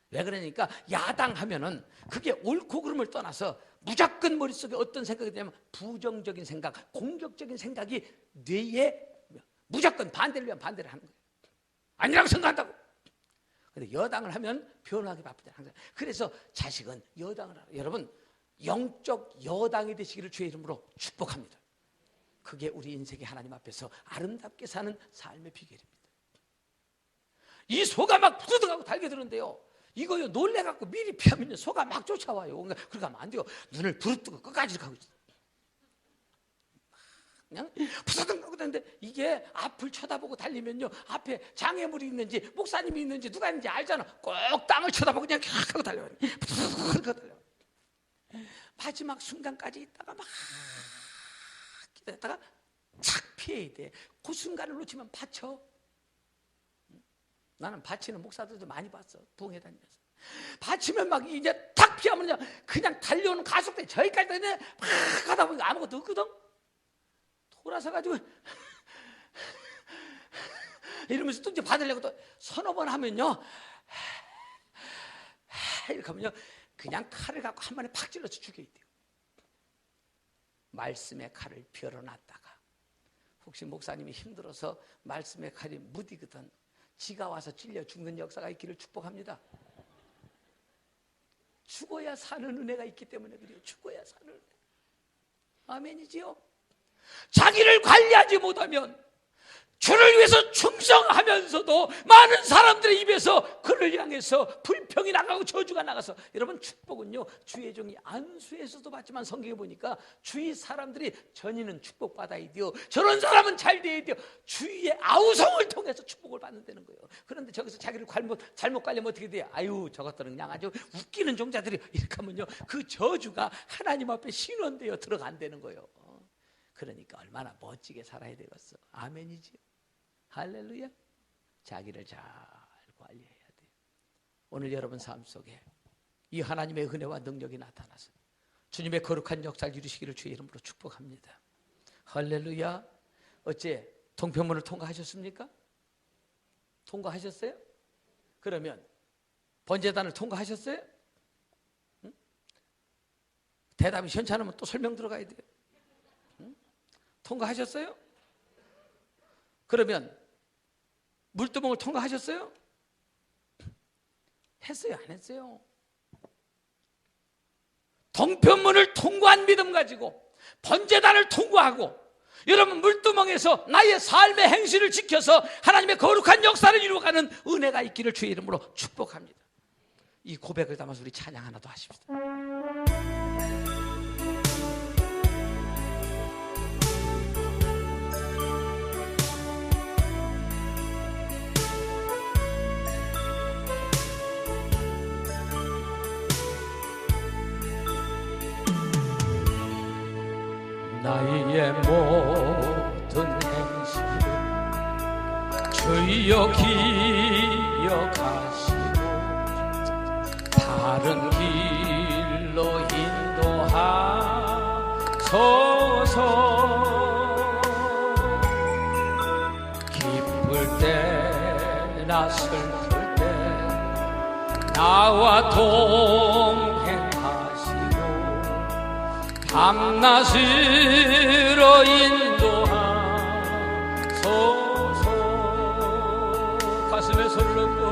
왜 그러니까 야당하면은 그게 옳고 그름을 떠나서 무조건 머릿속에 어떤 생각이 되냐면 부정적인 생각, 공격적인 생각이 뇌에 무조건 반대를 위한 반대를 하는 거예요. 아니라고 생각한다고. 근데 여당을 하면 변호하기 바쁘잖아요. 항상. 그래서 자식은 여당을 하라. 여러분 영적 여당이 되시기를 주의 이름으로 축복합니다. 그게 우리 인생의 하나님 앞에서 아름답게 사는 삶의 비결입니다. 이 소가 막 부드덕하고 달겨드는데요, 이거요 놀래갖고 미리 피하면 소가 막 쫓아와요. 그러니까 그렇게 하면 안 돼요. 눈을 부릅뜨고 끝까지 가고 있어요. 그냥 부서덩하고 다니는데 이게 앞을 쳐다보고 달리면요 앞에 장애물이 있는지 목사님이 있는지 누가 있는지 알잖아. 꼭 땅을 쳐다보고 그냥 하고 달려요. 부서덩하고 달려요. 마지막 순간까지 있다가 막 기다렸다가 착 피해야 돼. 그 순간을 놓치면 다쳐. 나는 다치는 목사들도 많이 봤어. 부흥회 다니면서. 다치면 막 이제 탁 피하면 그냥 달려오는 가속도에 저기까지 그냥 막 가다 보니까 아무것도 없거든. 돌아서 가지고 이러면서 또 이제 받으려고 또 서너 번 하면요 이렇게 하면요 그냥 칼을 갖고 한 번에 팍 찔러서 죽여야 돼요. 말씀의 칼을 벼러놨다가 혹시 목사님이 힘들어서 말씀의 칼이 무디거든 지가 와서 찔려 죽는 역사가 있기를 축복합니다. 죽어야 사는 은혜가 있기 때문에 그래요. 죽어야 사는 은혜. 아멘이지요. 자기를 관리하지 못하면 주를 위해서 충성하면서도 많은 사람들의 입에서 그를 향해서 불평이 나가고 저주가 나가서, 여러분 축복은요 주의 종이 안수에서도 받지만 성경에 보니까 주위 사람들이 전이는 축복받아야 돼요. 저런 사람은 잘 돼야 돼요. 주위의 아우성을 통해서 축복을 받는다는 거예요. 그런데 저기서 자기를 잘못 관리하면 어떻게 돼요? 아유 저것들은 그냥 아주 웃기는 종자들이, 이렇게 하면요 그 저주가 하나님 앞에 신원되어 들어간다는 거예요. 그러니까 얼마나 멋지게 살아야 되겠어. 아멘이지요. 할렐루야. 자기를 잘 관리해야 돼요. 오늘 여러분 삶 속에 이 하나님의 은혜와 능력이 나타나서 주님의 거룩한 역사를 이루시기를 주의 이름으로 축복합니다. 할렐루야. 어째 동편문을 통과하셨습니까? 통과하셨어요? 그러면 번제단을 통과하셨어요? 응? 대답이 시원치 않으면 또 설명 들어가야 돼요. 응? 통과하셨어요? 그러면 물두멍을 통과하셨어요? 했어요? 안 했어요? 동편문을 통과한 믿음 가지고 번제단을 통과하고 여러분 물두멍에서 나의 삶의 행실을 지켜서 하나님의 거룩한 역사를 이루어가는 은혜가 있기를 주의 이름으로 축복합니다. 이 고백을 담아서 우리 찬양 하나 더 하십시다. 나의 모든 행실을 주여 기억하시고 바른 길로 인도하소서. 기쁠 때나 슬플 때 나와 동행하시고 밤낮으로 인도하소서. 가슴에 손을 얹고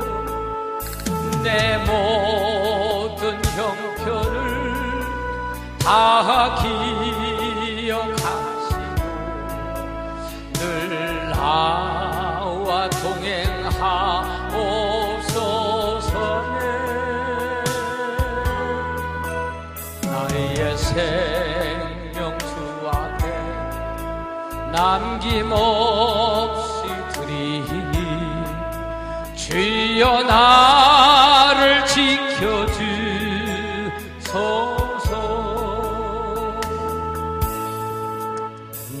내 모든 형편을 다 기억하시고 늘 나와 동행하옵소서네. 나의 생명 주 앞에 남김없이 드리니 주여 나를 지켜주소서.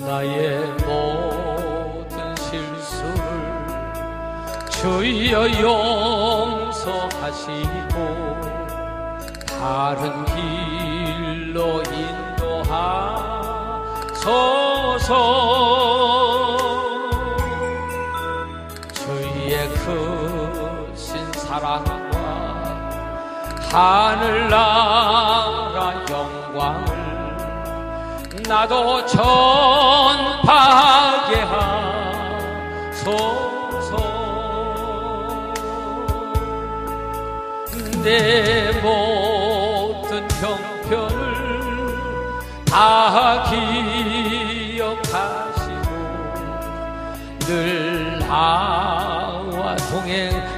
나의 모든 실수를 주여 용서하시고 바른 길로 인도하소서. 주의 크신 사랑과 하늘나라 영광을 나도 전파하게 하소서. 내 모든 형편을 다 기억하시고 늘 나와 동행하옵소서.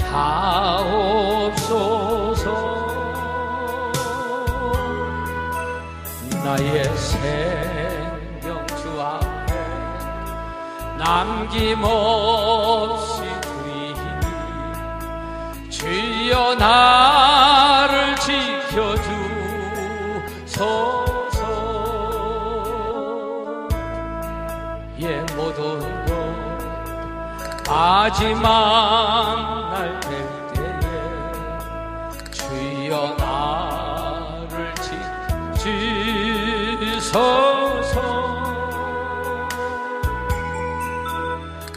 나의 생명 주 앞에 남김없이 드리니 주여 나를 지켜주소서. 예 모든 것 마지막 날 될 때에 주여 나를 지켜주소서.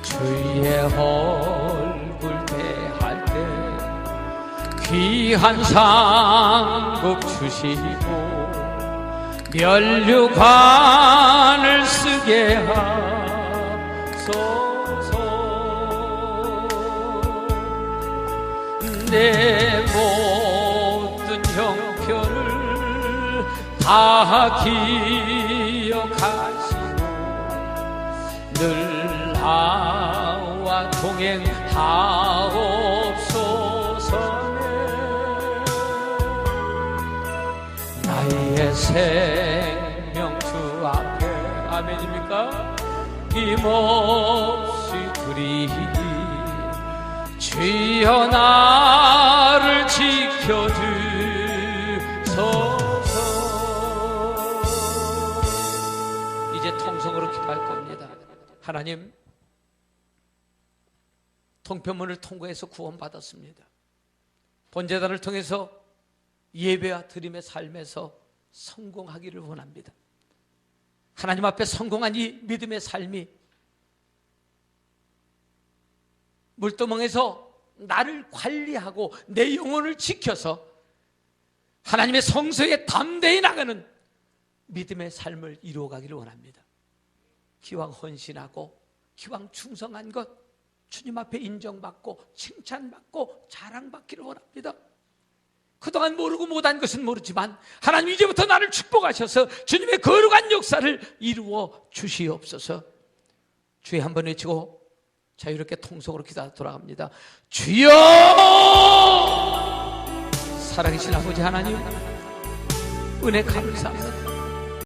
주의 얼굴 대할 때 귀한 상급 주시고 면류관을 쓰게 하소서. 내 모든 형편을 다 기억하시고 늘 나와 주와 동행하옵소서네. 나의 생명 주 앞에 아멘입니까? 힘없이 드리니 주여 나를 지켜주소서. 이제 통성으로 기도할 겁니다. 하나님, 통편문을 통과해서 구원받았습니다. 본제단을 통해서 예배와 드림의 삶에서 성공하기를 원합니다. 하나님 앞에 성공한 이 믿음의 삶이 물두멍에서 나를 관리하고 내 영혼을 지켜서 하나님의 성소에 담대히 나가는 믿음의 삶을 이루어가기를 원합니다. 기왕 헌신하고 기왕 충성한 것 주님 앞에 인정받고 칭찬받고 자랑받기를 원합니다. 그동안 모르고 못한 것은 모르지만 하나님 이제부터 나를 축복하셔서 주님의 거룩한 역사를 이루어 주시옵소서. 주여 한번 외치고 자유롭게 통성으로 기도 돌아갑니다. 주여! 살아계신 아버지 하나님, 은혜 감사합니다.